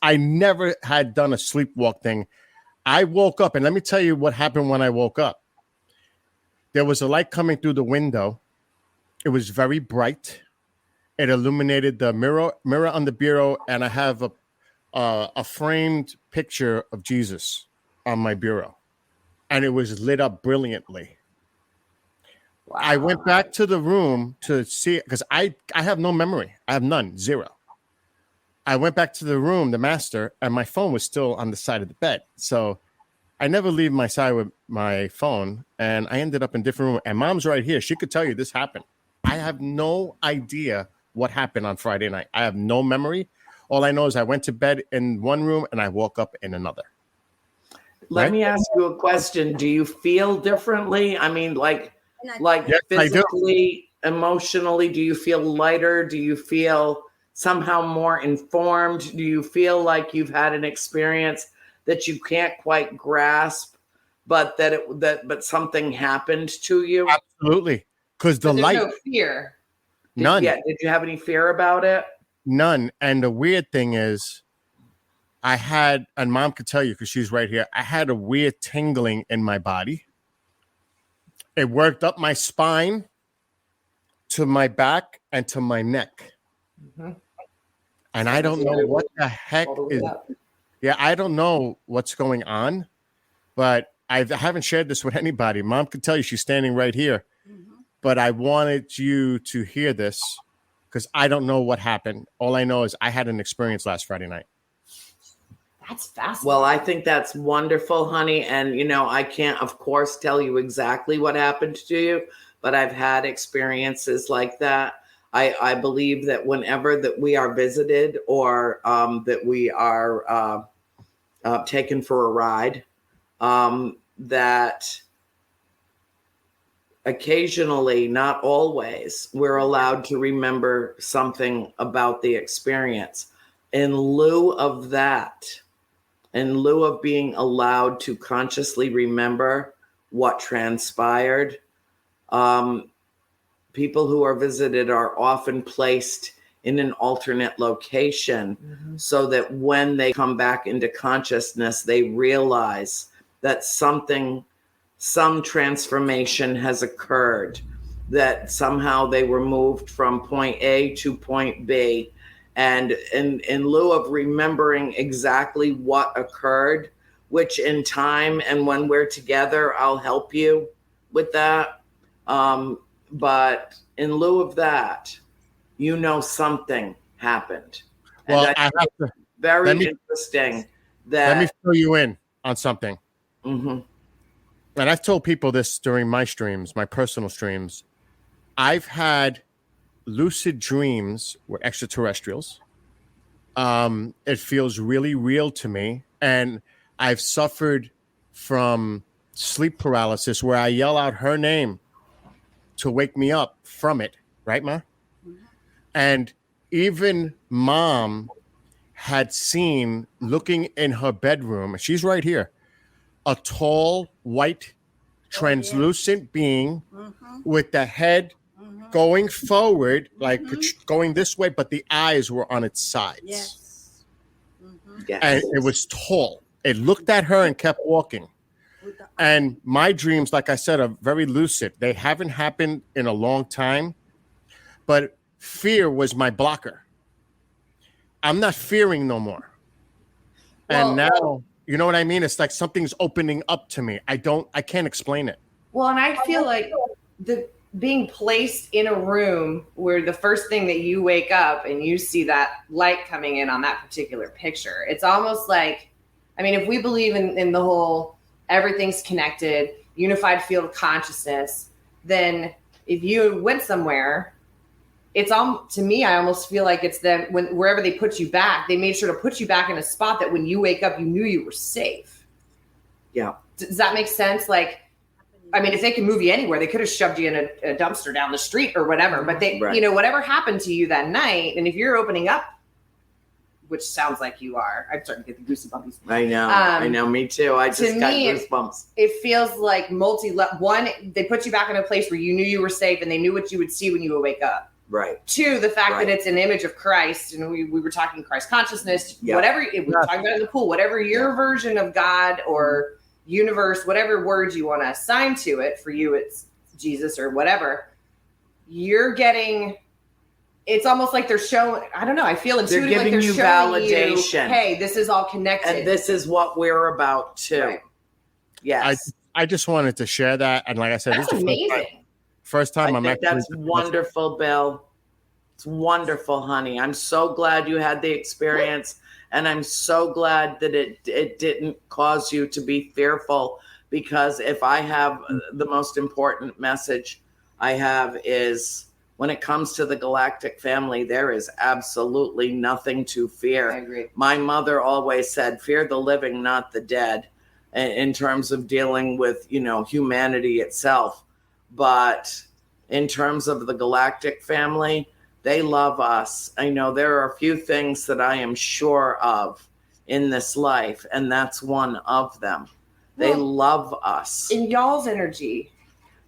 I never had done a sleepwalk thing. I woke up, and let me tell you what happened when I woke up. There was a light coming through the window. It was very bright. It illuminated the mirror on the bureau, and I have a framed picture of Jesus on my bureau, and it was lit up brilliantly. Wow. I went back to the room to see it because I have no memory. I have none, zero. I went back to the room, the master, and my phone was still on the side of the bed. So I never leave my side with my phone, and I ended up in a different room. And mom's right here. She could tell you this happened. I have no idea what happened on Friday night. I have no memory. All I know is I went to bed in one room and I woke up in another. Let Right? me ask you a question. Do you feel differently? I mean, like Yes, I do. physically, emotionally, do you feel lighter? Do you feel somehow more informed? Do you feel like you've had an experience that you can't quite grasp, but but something happened to you? Absolutely. Because the But there's light, no fear. none. Did you have any fear about it? None. And the weird thing is, I had, and mom could tell you because she's right here, I had a weird tingling in my body. It worked up my spine to my back and to my neck. Mhm. And I don't know what the heck All the way is. up. Yeah, I don't know what's going on, but I haven't shared this with anybody. Mom could tell you she's standing right here. But I wanted you to hear this because I don't know what happened. All I know is I had an experience last Friday night. That's fascinating. Well, I think that's wonderful, honey. And, I can't, of course, tell you exactly what happened to you, but I've had experiences like that. I believe that whenever that we are visited or that we are taken for a ride, that occasionally, not always, we're allowed to remember something about the experience. In lieu of that, in lieu of being allowed to consciously remember what transpired, people who are visited are often placed in an alternate location so that when they come back into consciousness, they realize that some transformation has occurred, that somehow they were moved from point A to point B. And in lieu of remembering exactly what occurred, which in time and when we're together, I'll help you with that. But in lieu of that, something happened. And Well, I I have think to it's very let me- interesting let me that. fill you in on something. Mhm. And I've told people this during my streams, my personal streams. I've had lucid dreams with extraterrestrials. It feels really real to me. And I've suffered from sleep paralysis where I yell out her name to wake me up from it. Right, Ma? And even mom had seen, looking in her bedroom, she's right here, a tall, white, translucent being with the head going forward, like going this way, but the eyes were on its sides. Yes. Yes. And it was tall. It looked at her and kept walking. And my dreams, like I said, are very lucid. They haven't happened in a long time. But fear was my blocker. I'm not fearing no more. And now, you know what I mean? It's like something's opening up to me. I can't explain it. Well, and I feel like being placed in a room where the first thing that you wake up and you see that light coming in on that particular picture, it's almost like, I mean, if we believe in the whole everything's connected, unified field of consciousness, then if you went somewhere, it's to me, I almost feel like it's them wherever they put you back, they made sure to put you back in a spot that when you wake up, you knew you were safe. Yeah. Does that make sense? Like, I mean, if they can move you anywhere, they could have shoved you in a dumpster down the street or whatever. But they, Right. you know, whatever happened to you that night, and if you're opening up, which sounds like you are, I'm starting to get the goosebumps. I know, me too. I just got goosebumps. It feels like one, they put you back in a place where you knew you were safe and they knew what you would see when you would wake up. Right. Two, the fact Right. that it's an image of Christ, and we were talking Christ consciousness, Yeah. whatever, we were talking about in the pool, whatever your version of God or universe, whatever word you want to assign to it, for you it's Jesus or whatever, you're getting, it's almost like they're showing, I don't know, I feel intuitive, They're like giving they're you showing validation. you, hey, this is all connected. And this is what we're about too. Right. Yes. I just wanted to share that. And like I said, That's this is the amazing. first time I I'm think actually. that's wonderful, Bill. It's wonderful, honey. I'm so glad you had the experience, and I'm so glad that it didn't cause you to be fearful, because if I have the most important message I have is, when it comes to the galactic family, there is absolutely nothing to fear. I agree. My mother always said, fear the living, not the dead, in terms of dealing with, humanity itself. But in terms of the galactic family, they love us. I know there are a few things that I am sure of in this life, and that's one of them. They love us. In y'all's energy.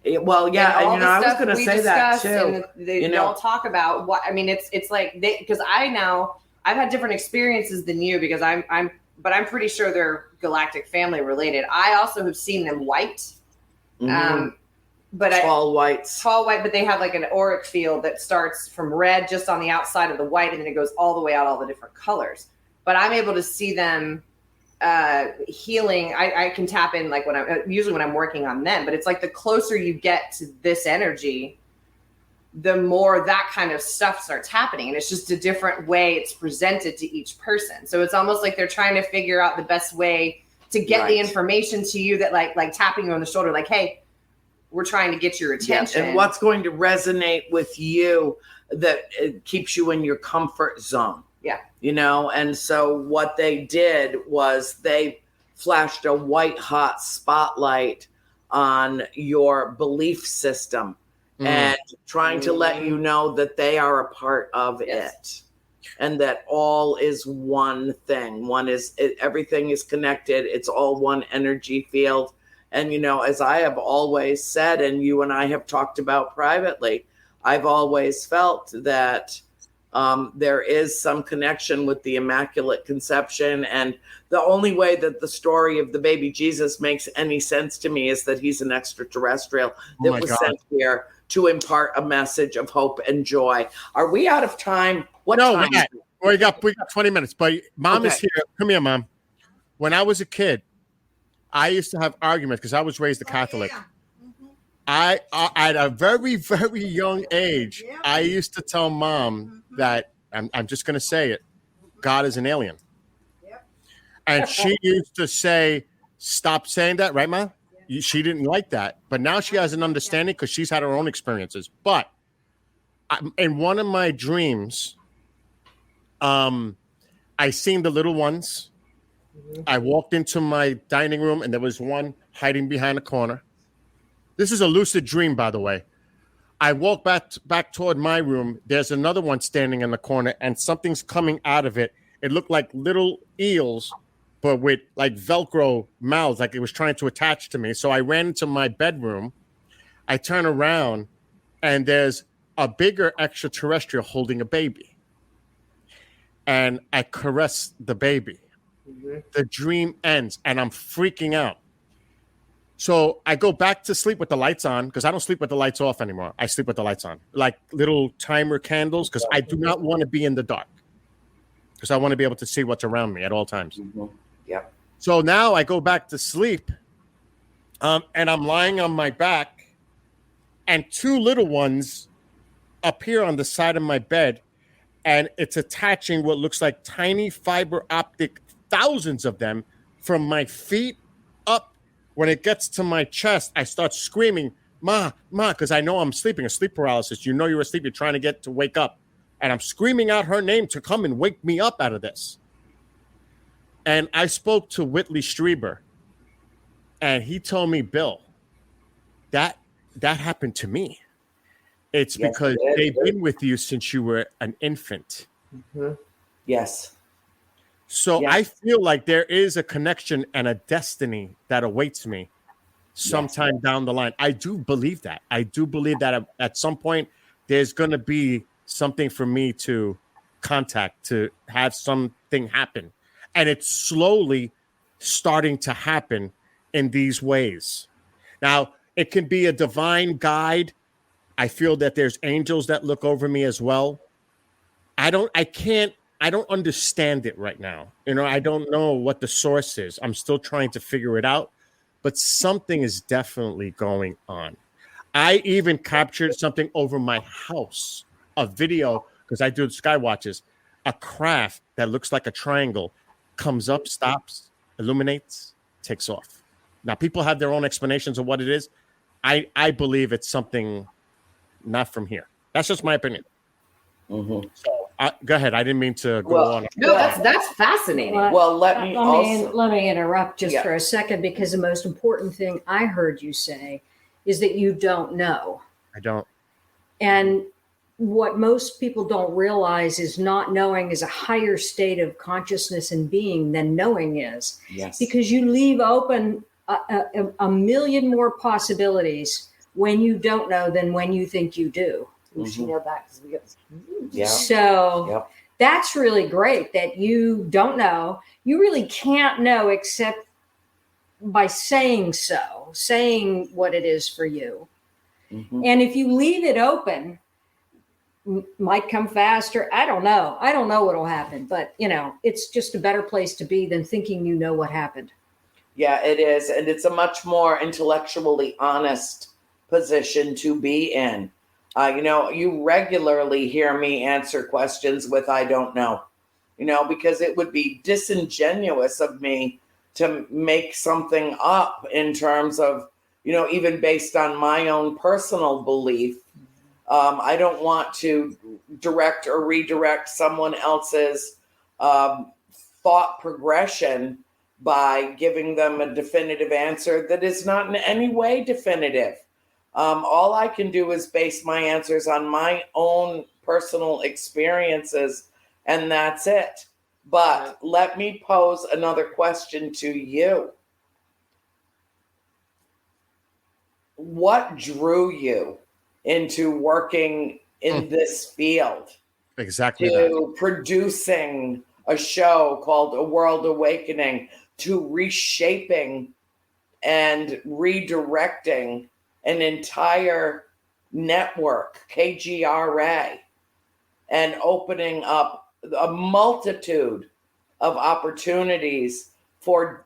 Well, yeah, and all the I was stuff going to we say that discuss too. and y'all talk about what, I mean, it's like because I've had different experiences than you, because but I'm pretty sure they're galactic family related. I also have seen them white. Mhm. But tall whites, but they have like an auric field that starts from red just on the outside of the white, and then it goes all the way out, all the different colors. But I'm able to see them healing. I can tap in like when I'm working on them, but it's like the closer you get to this energy, the more that kind of stuff starts happening. And it's just a different way it's presented to each person. So it's almost like they're trying to figure out the best way to get the information to you, that like tapping you on the shoulder, like, hey, we're trying to get your attention. Yeah. And what's going to resonate with you that keeps you in your comfort zone. Yeah. And so what they did was they flashed a white hot spotlight on your belief system and trying to let you know that they are a part of it, and that all is one thing. Everything is connected. It's all one energy field. And, as I have always said, and you and I have talked about privately, I've always felt that there is some connection with the Immaculate Conception. And the only way that the story of the baby Jesus makes any sense to me is that he's an extraterrestrial that was sent here to impart a message of hope and joy. Are we out of time? What time? We got 20 minutes, but Mom is here. Come here, Mom. When I was a kid, I used to have arguments because I was raised a Catholic. I at a very, very young age, I used to tell Mom that I'm just going to say it, God is an alien. And she used to say, stop saying that, right, Mom? She didn't like that. But now she has an understanding because she's had her own experiences. But in one of my dreams, I seen the little ones. I walked into my dining room and there was one hiding behind a corner. This is a lucid dream, by the way. I walk back toward my room. There's another one standing in the corner and something's coming out of it. It looked like little eels, but with like Velcro mouths, like it was trying to attach to me. So I ran into my bedroom. I turn around and there's a bigger extraterrestrial holding a baby. And I caress the baby. The dream ends and I'm freaking out. So I go back to sleep with the lights on because I don't sleep with the lights off anymore. I sleep with the lights on, like little timer candles, because I do not want to be in the dark, because I want to be able to see what's around me at all times. Yep. So now I go back to sleep, and I'm lying on my back, and two little ones appear on the side of my bed, and it's attaching what looks like tiny fiber optic, thousands of them, from my feet up. When it gets to my chest, I start screaming, "Ma, ma," because I know I'm sleeping, a sleep paralysis. You know you're asleep, you're trying to wake up. And I'm screaming out her name to come and wake me up out of this. And I spoke to Whitley Strieber, and he told me, "Bill, that happened to me. It's because they've been with you since you were an infant." Yes. So I feel like there is a connection and a destiny that awaits me sometime down the line. I do believe that. I do believe that at some point there's going to be something for me to contact, to have something happen. And it's slowly starting to happen in these ways. Now, it can be a divine guide. I feel that there's angels that look over me as well. I don't understand it right now. I don't know what the source is. I'm still trying to figure it out, but something is definitely going on. I even captured something over my house, a video, because I do sky watches. A craft that looks like a triangle comes up, stops, illuminates, takes off. Now, people have their own explanations of what it is. I believe it's something not from here. That's just my opinion. So go ahead. I didn't mean to go on. No, that's fascinating. Let me interrupt just for a second, because the most important thing I heard you say is that you don't know. I don't. And what most people don't realize is not knowing is a higher state of consciousness and being than knowing is. Yes. Because you leave open a million more possibilities when you don't know than when you think you do. She nailed that because we get So that's really great that you don't know. You really can't know except by saying so, saying what it is for you. And if you leave it open, might come faster. I don't know. I don't know what'll happen, but it's just a better place to be than thinking you know what happened. Yeah, it is. And it's a much more intellectually honest position to be in. You regularly hear me answer questions with "I don't know," because it would be disingenuous of me to make something up in terms of, even based on my own personal belief. I don't want to direct or redirect someone else's thought progression by giving them a definitive answer that is not in any way definitive. All I can do is base my answers on my own personal experiences, and that's it. But let me pose another question to you. What drew you into working in this field? Exactly. To producing a show called A World Awakening, to reshaping and redirecting an entire network, KGRA, and opening up a multitude of opportunities for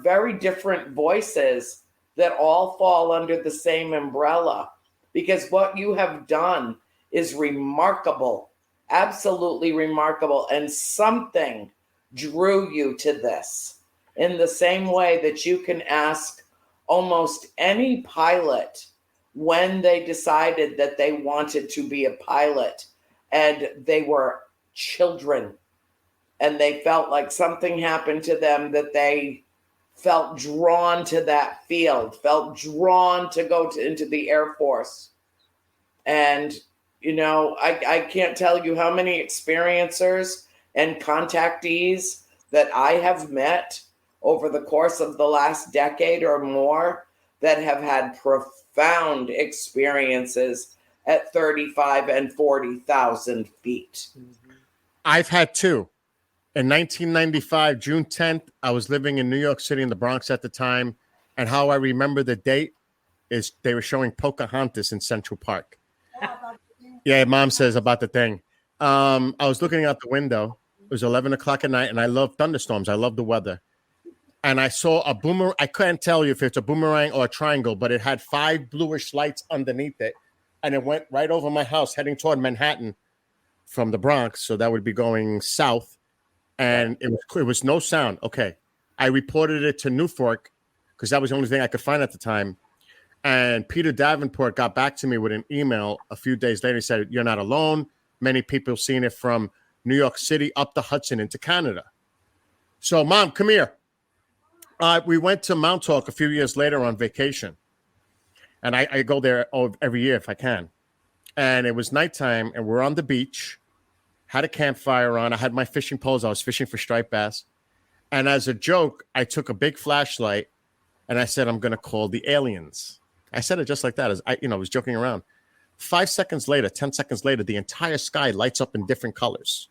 very different voices that all fall under the same umbrella. Because what you have done is remarkable, absolutely remarkable, and something drew you to this. In the same way that you can ask almost any pilot when they decided that they wanted to be a pilot and they were children and they felt like something happened to them, that they felt drawn to that field, felt drawn to go into the Air Force. And, I can't tell you how many experiencers and contactees that I have met over the course of the last decade or more that have had profound experiences at 35 and 40,000 feet. I've had two. In 1995, June 10th, I was living in New York City in the Bronx at the time. And how I remember the date is they were showing Pocahontas in Central Park. Yeah, Mom says about the thing. I was looking out the window. It was 11 o'clock at night, and I love thunderstorms. I love the weather. And I saw a boomerang. I couldn't tell you if it's a boomerang or a triangle, but it had 5 bluish lights underneath it. And it went right over my house, heading toward Manhattan from the Bronx. So that would be going south. And it was no sound. Okay. I reported it to Newfork because that was the only thing I could find at the time. And Peter Davenport got back to me with an email a few days later. He said, "You're not alone. Many people have seen it from New York City up the Hudson into Canada." So, Mom, come here. We went to Montauk a few years later on vacation. And I go there every year if I can. And it was nighttime, and we're on the beach. Had a campfire on. I had my fishing poles. I was fishing for striped bass. And as a joke, I took a big flashlight, and I said, "I'm going to call the aliens." I said it just like that. As I was joking around. 5 seconds later, 10 seconds later, the entire sky lights up in different colors.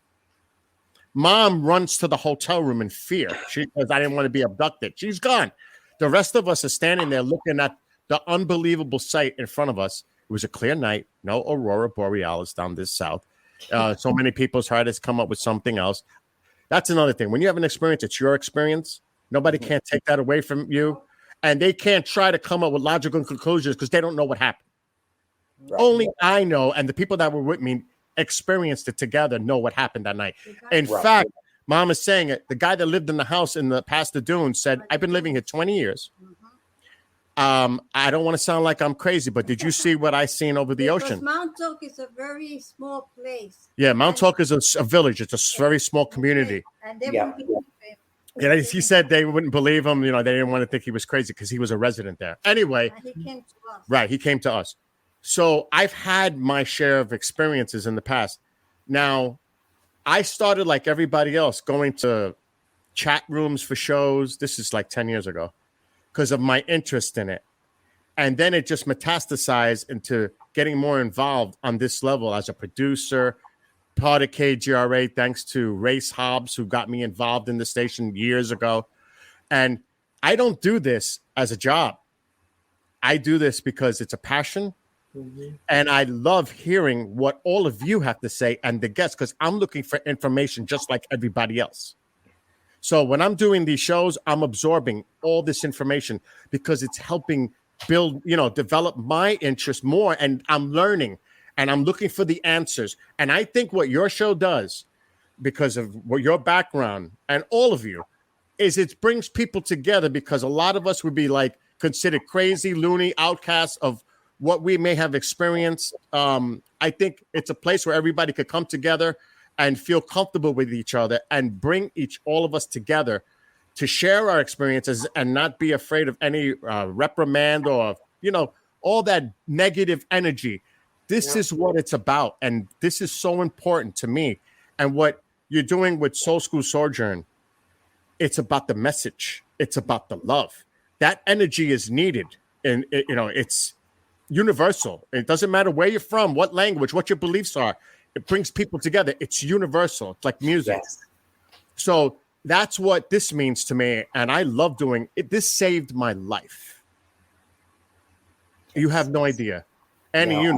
Mom runs to the hotel room in fear. She says, "I didn't want to be abducted." She's gone. The rest of us are standing there looking at the unbelievable sight in front of us. It was a clear night. No aurora borealis down this south. So many people tried to come up with something else. That's another thing. When you have an experience, it's your experience. Nobody can't take that away from you. And they can't try to come up with logical conclusions because they don't know what happened. Right. Only I know, and the people that were with me experienced it together, know what happened that night. In fact, Mom is saying it. The guy that lived in the house in the past the dunes said, "I've been living here 20 years. I don't want to sound like I'm crazy, but did you see what I seen over the ocean?" Montauk is a very small place. Yeah, Montauk is a village. It's a very small community. And they won't believe him. Yeah, he said they wouldn't believe him. They didn't want to think he was crazy because he was a resident there. Anyway, and he came to us. Right, he came to us. So I've had my share of experiences in the past. Now, I started like everybody else going to chat rooms for shows. This is like 10 years ago because of my interest in it. And then it just metastasized into getting more involved on this level as a producer, part of KGRA, thanks to Race Hobbs, who got me involved in the station years ago. And I don't do this as a job. I do this because it's a passion. And I love hearing what all of you have to say and the guests, because I'm looking for information just like everybody else. So when I'm doing these shows, I'm absorbing all this information because it's helping build, develop my interest more. And I'm learning and I'm looking for the answers. And I think what your show does, because of what your background and all of you, is it brings people together, because a lot of us would be like considered crazy, loony, outcasts of what we may have experienced. I think it's a place where everybody could come together and feel comfortable with each other and bring all of us together to share our experiences and not be afraid of any reprimand or, all that negative energy. This is what it's about. And this is so important to me. And what you're doing with Soul School Sojourn, it's about the message. It's about the love. That energy is needed. And, it's universal. It doesn't matter where you're from, what language, what your beliefs are. It brings people together. It's universal. It's like music. Yes. So that's what this means to me. And I love doing it. This saved my life. You have no idea. Annie,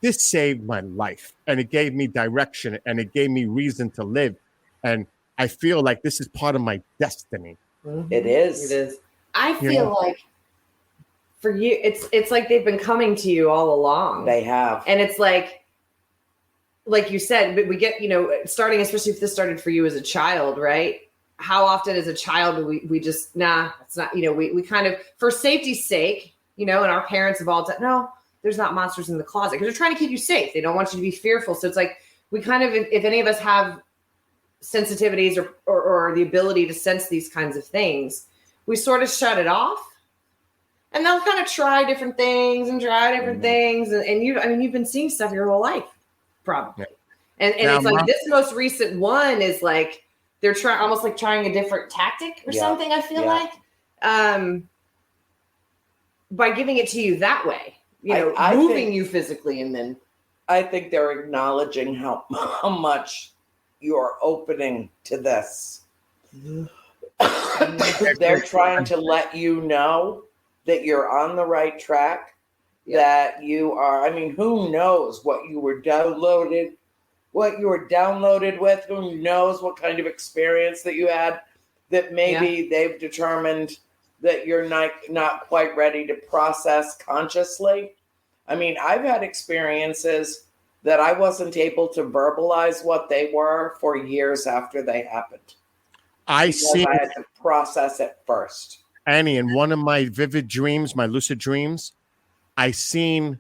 this saved my life. And it gave me direction and it gave me reason to live. And I feel like this is part of my destiny. Mm-hmm. It is. It is. I feel like for you, it's like they've been coming to you all along. They have. And it's like you said, we get, starting, especially if this started for you as a child, right? How often as a child do we just, it's not, we kind of, for safety's sake, and our parents have all said, no, there's not monsters in the closet, because they're trying to keep you safe. They don't want you to be fearful. So it's like, we kind of, if any of us have sensitivities or the ability to sense these kinds of things, we sort of shut it off. And they'll kind of try different things and things. And you've been seeing stuff your whole life, probably. Yeah. And it's like this most recent one is like, they're almost like trying a different tactic or something, I feel like. By giving it to you that way, I moving you physically. And then I think they're acknowledging how much you're opening to this. They're trying to let you know that you're on the right track, that you are, I mean, who knows what you were downloaded with, who knows what kind of experience that you had, that maybe they've determined that you're not quite ready to process consciously. I mean, I've had experiences that I wasn't able to verbalize what they were for years after they happened. I had to process it first. Annie, in one of my vivid dreams, my lucid dreams, I seen,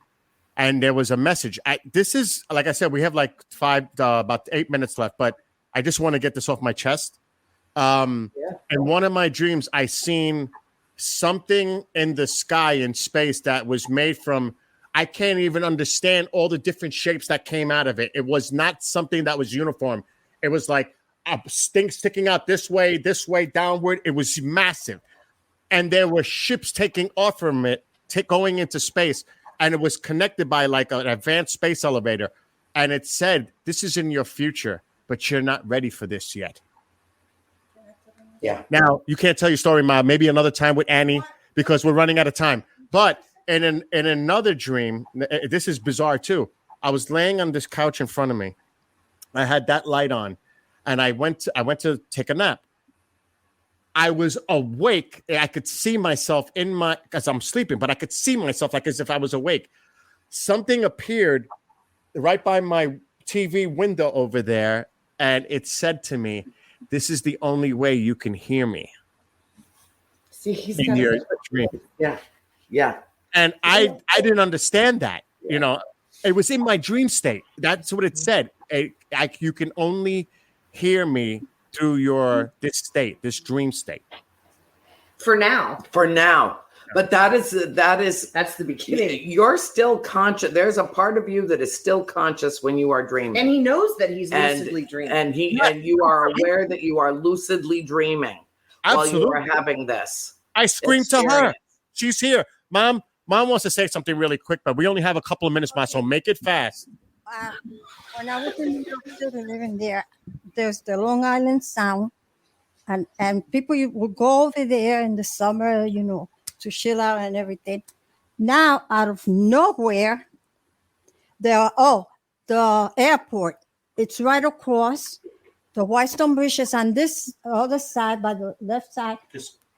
and there was a message. This is, like I said, we have like about 8 minutes left, but I just want to get this off my chest. In one of my dreams, I seen something in the sky in space that was made from, I can't even understand all the different shapes that came out of it. It was not something that was uniform. It was like a thing sticking out this way, downward. It was massive. And there were ships taking off from it, going into space. And it was connected by like an advanced space elevator. And it said, this is in your future, but you're not ready for this yet. Yeah. Now, you can't tell your story, Mom. Maybe another time with Annie, because we're running out of time. But in another dream, this is bizarre too. I was laying on this couch in front of me. I had that light on, and I went to take a nap. I was awake. I could see myself because I'm sleeping, but I could see myself like as if I was awake. Something appeared right by my TV window over there, and it said to me, "This is the only way you can hear me." See, he's in your dream. Yeah. And I didn't understand that. You know, it was in my dream state. That's what it said. You can only hear me through this dream state. For now. But that's the beginning. You're still conscious. There's a part of you that is still conscious when you are dreaming. And he knows that he's lucidly dreaming. And you are aware that you are lucidly dreaming. Absolutely. While you are having this. I screamed to her. She's here. Mom wants to say something really quick, but we only have a couple of minutes, Mom, so make it fast. When I was in New York City living there, there's the Long Island Sound, and people would go over there in the summer, you know, to chill out and everything. Now, out of nowhere, the airport. It's right across. The Whitestone Bridge is on this other side, by the left side.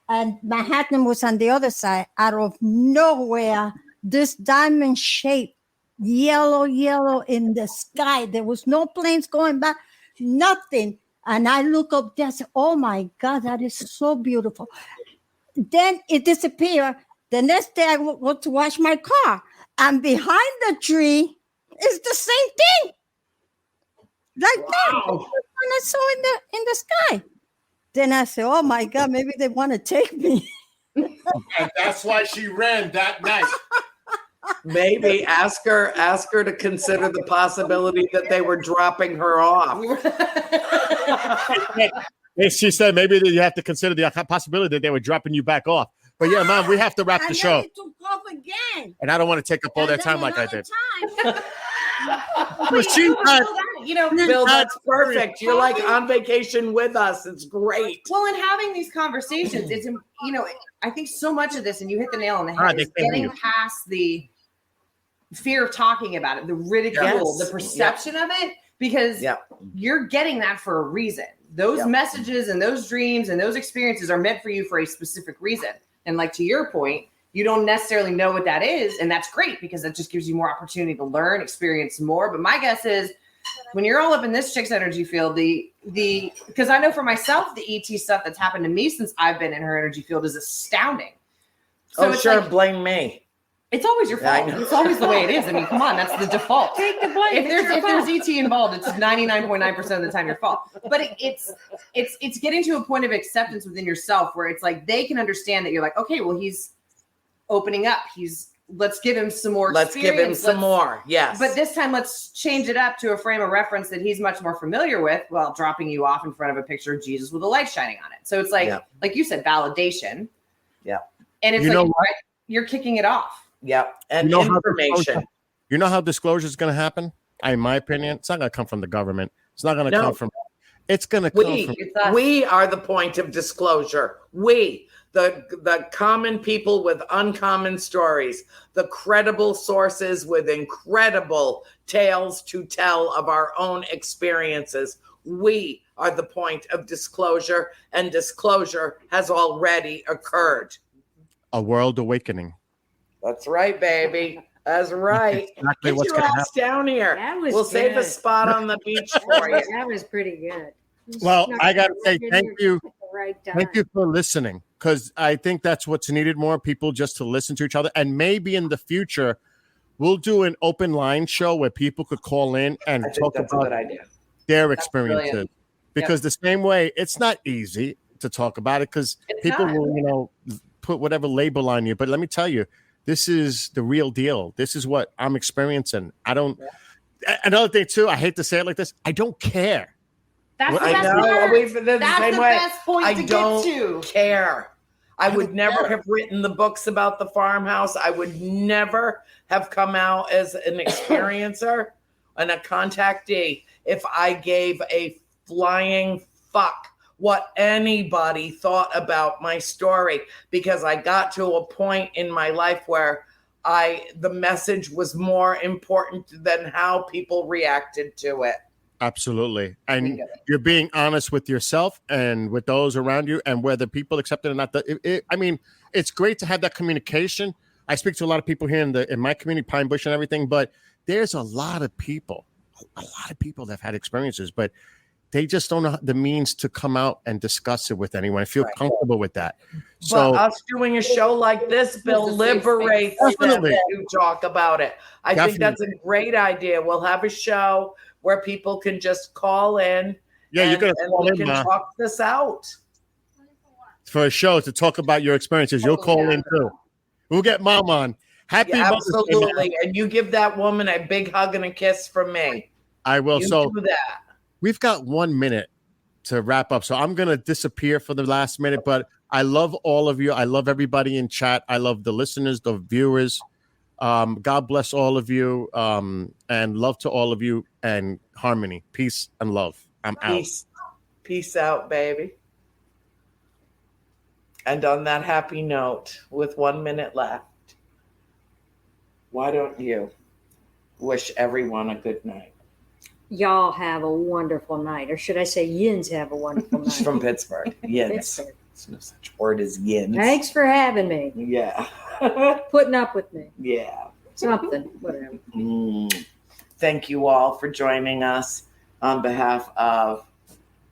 And Manhattan was on the other side. Out of nowhere, this diamond shape, yellow in the sky. There was no planes going by, nothing. And I look up there and say, oh my God, that is so beautiful. Then it disappeared. The next day I went to wash my car. And behind the tree is the same thing. Like that. When I saw in the sky. Then I said, oh my God, maybe they want to take me. And that's why she ran that night. Maybe ask her to consider the possibility that they were dropping her off. She said maybe you have to consider the possibility that they were dropping you back off. But yeah, Mom, we have to wrap the show. They took off again. And I don't want to take up all their time like I did. Bill, that's perfect. You're like on vacation with us. It's great. Well, and having these conversations, it's, I think so much of this, and you hit the nail on the head, is getting past the fear of talking about it, the ridicule, the perception of it, because you're getting that for a reason. Those messages and those dreams and those experiences are meant for you for a specific reason. And like to your point, you don't necessarily know what that is. And that's great because that just gives you more opportunity to learn, experience more. But my guess is when you're all up in this chick's energy field, because I know for myself, the ET stuff that's happened to me since I've been in her energy field is astounding. So blame me. It's always your fault. It's always the way it is. I mean, come on, that's the default. Take the blame. If there's ET involved, it's 99.9% of the time your fault. But it's getting to a point of acceptance within yourself where it's like they can understand that you're like, okay, well, he's opening up. Let's give him some more experience. Let's give him some more. Yes. But this time, let's change it up to a frame of reference that he's much more familiar with while dropping you off in front of a picture of Jesus with a light shining on it. So it's like you said, validation. Yeah. And it's you're kicking it off. Yep. And information. You know how disclosure is going to happen? In my opinion, it's not going to come from the government. It's not going to come from. It's going to come from. We are the point of disclosure. We, the common people with uncommon stories, the credible sources with incredible tales to tell of our own experiences. We are the point of disclosure, and disclosure has already occurred. A world awakening. That's right, baby. That's right. Exactly. Get your ass down here. We'll save a spot on the beach for you. That was pretty good. Well, I got to say thank you. Thank you for listening, because I think that's what's needed, more people just to listen to each other. And maybe in the future, we'll do an open line show where people could call in and talk about their experiences. Because the same way, it's not easy to talk about it, because people will, put whatever label on you. But let me tell you, this is the real deal. This is what I'm experiencing. I don't. Another thing too, I hate to say it like this, I don't care. That's the best part. That's the best point to get to. Care. I would never have written the books about the farmhouse. I would never have come out as an experiencer and a contactee if I gave a flying fuck what anybody thought about my story, because I got to a point in my life where the message was more important than how people reacted to it. Absolutely. And you're being honest with yourself and with those around you, and whether people accept it or not. I mean, it's great to have that communication. I speak to a lot of people here in my community, Pine Bush and everything, but there's a lot of people that have had experiences, but they just don't know the means to come out and discuss it with anyone. I feel comfortable with that. So us doing a show like this, Bill, liberates them to talk about it. I think that's a great idea. We'll have a show where people can just call in. Yeah, you're gonna call in, talk this out for a show to talk about your experiences. You'll call in too. We'll get Mom on. Happy absolutely, and you give that woman a big hug and a kiss from me. I will. You so do that. We've got 1 minute to wrap up, so I'm gonna disappear for the last minute. But I love all of you. I love everybody in chat. I love the listeners, the viewers. God bless all of you, and love to all of you, and harmony, peace, and love. I'm out. Peace out, baby. And on that happy note, with 1 minute left, why don't you wish everyone a good night? Y'all have a wonderful night, or should I say, yins have a wonderful night. She's from Pittsburgh. Yins. There's no such word as yins. Thanks for having me. Yeah. Putting up with me. Yeah. Something, whatever. Thank you all for joining us on behalf of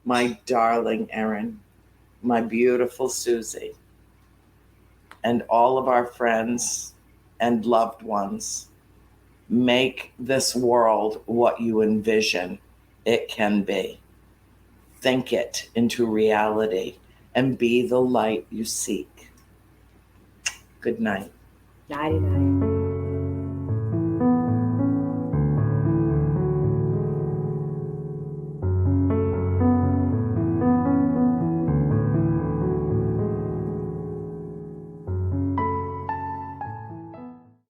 my darling Erin, my beautiful Susie, and all of our friends and loved ones. Make this world what you envision it can be. Think it into reality and be the light you seek. Good night. Nighty night.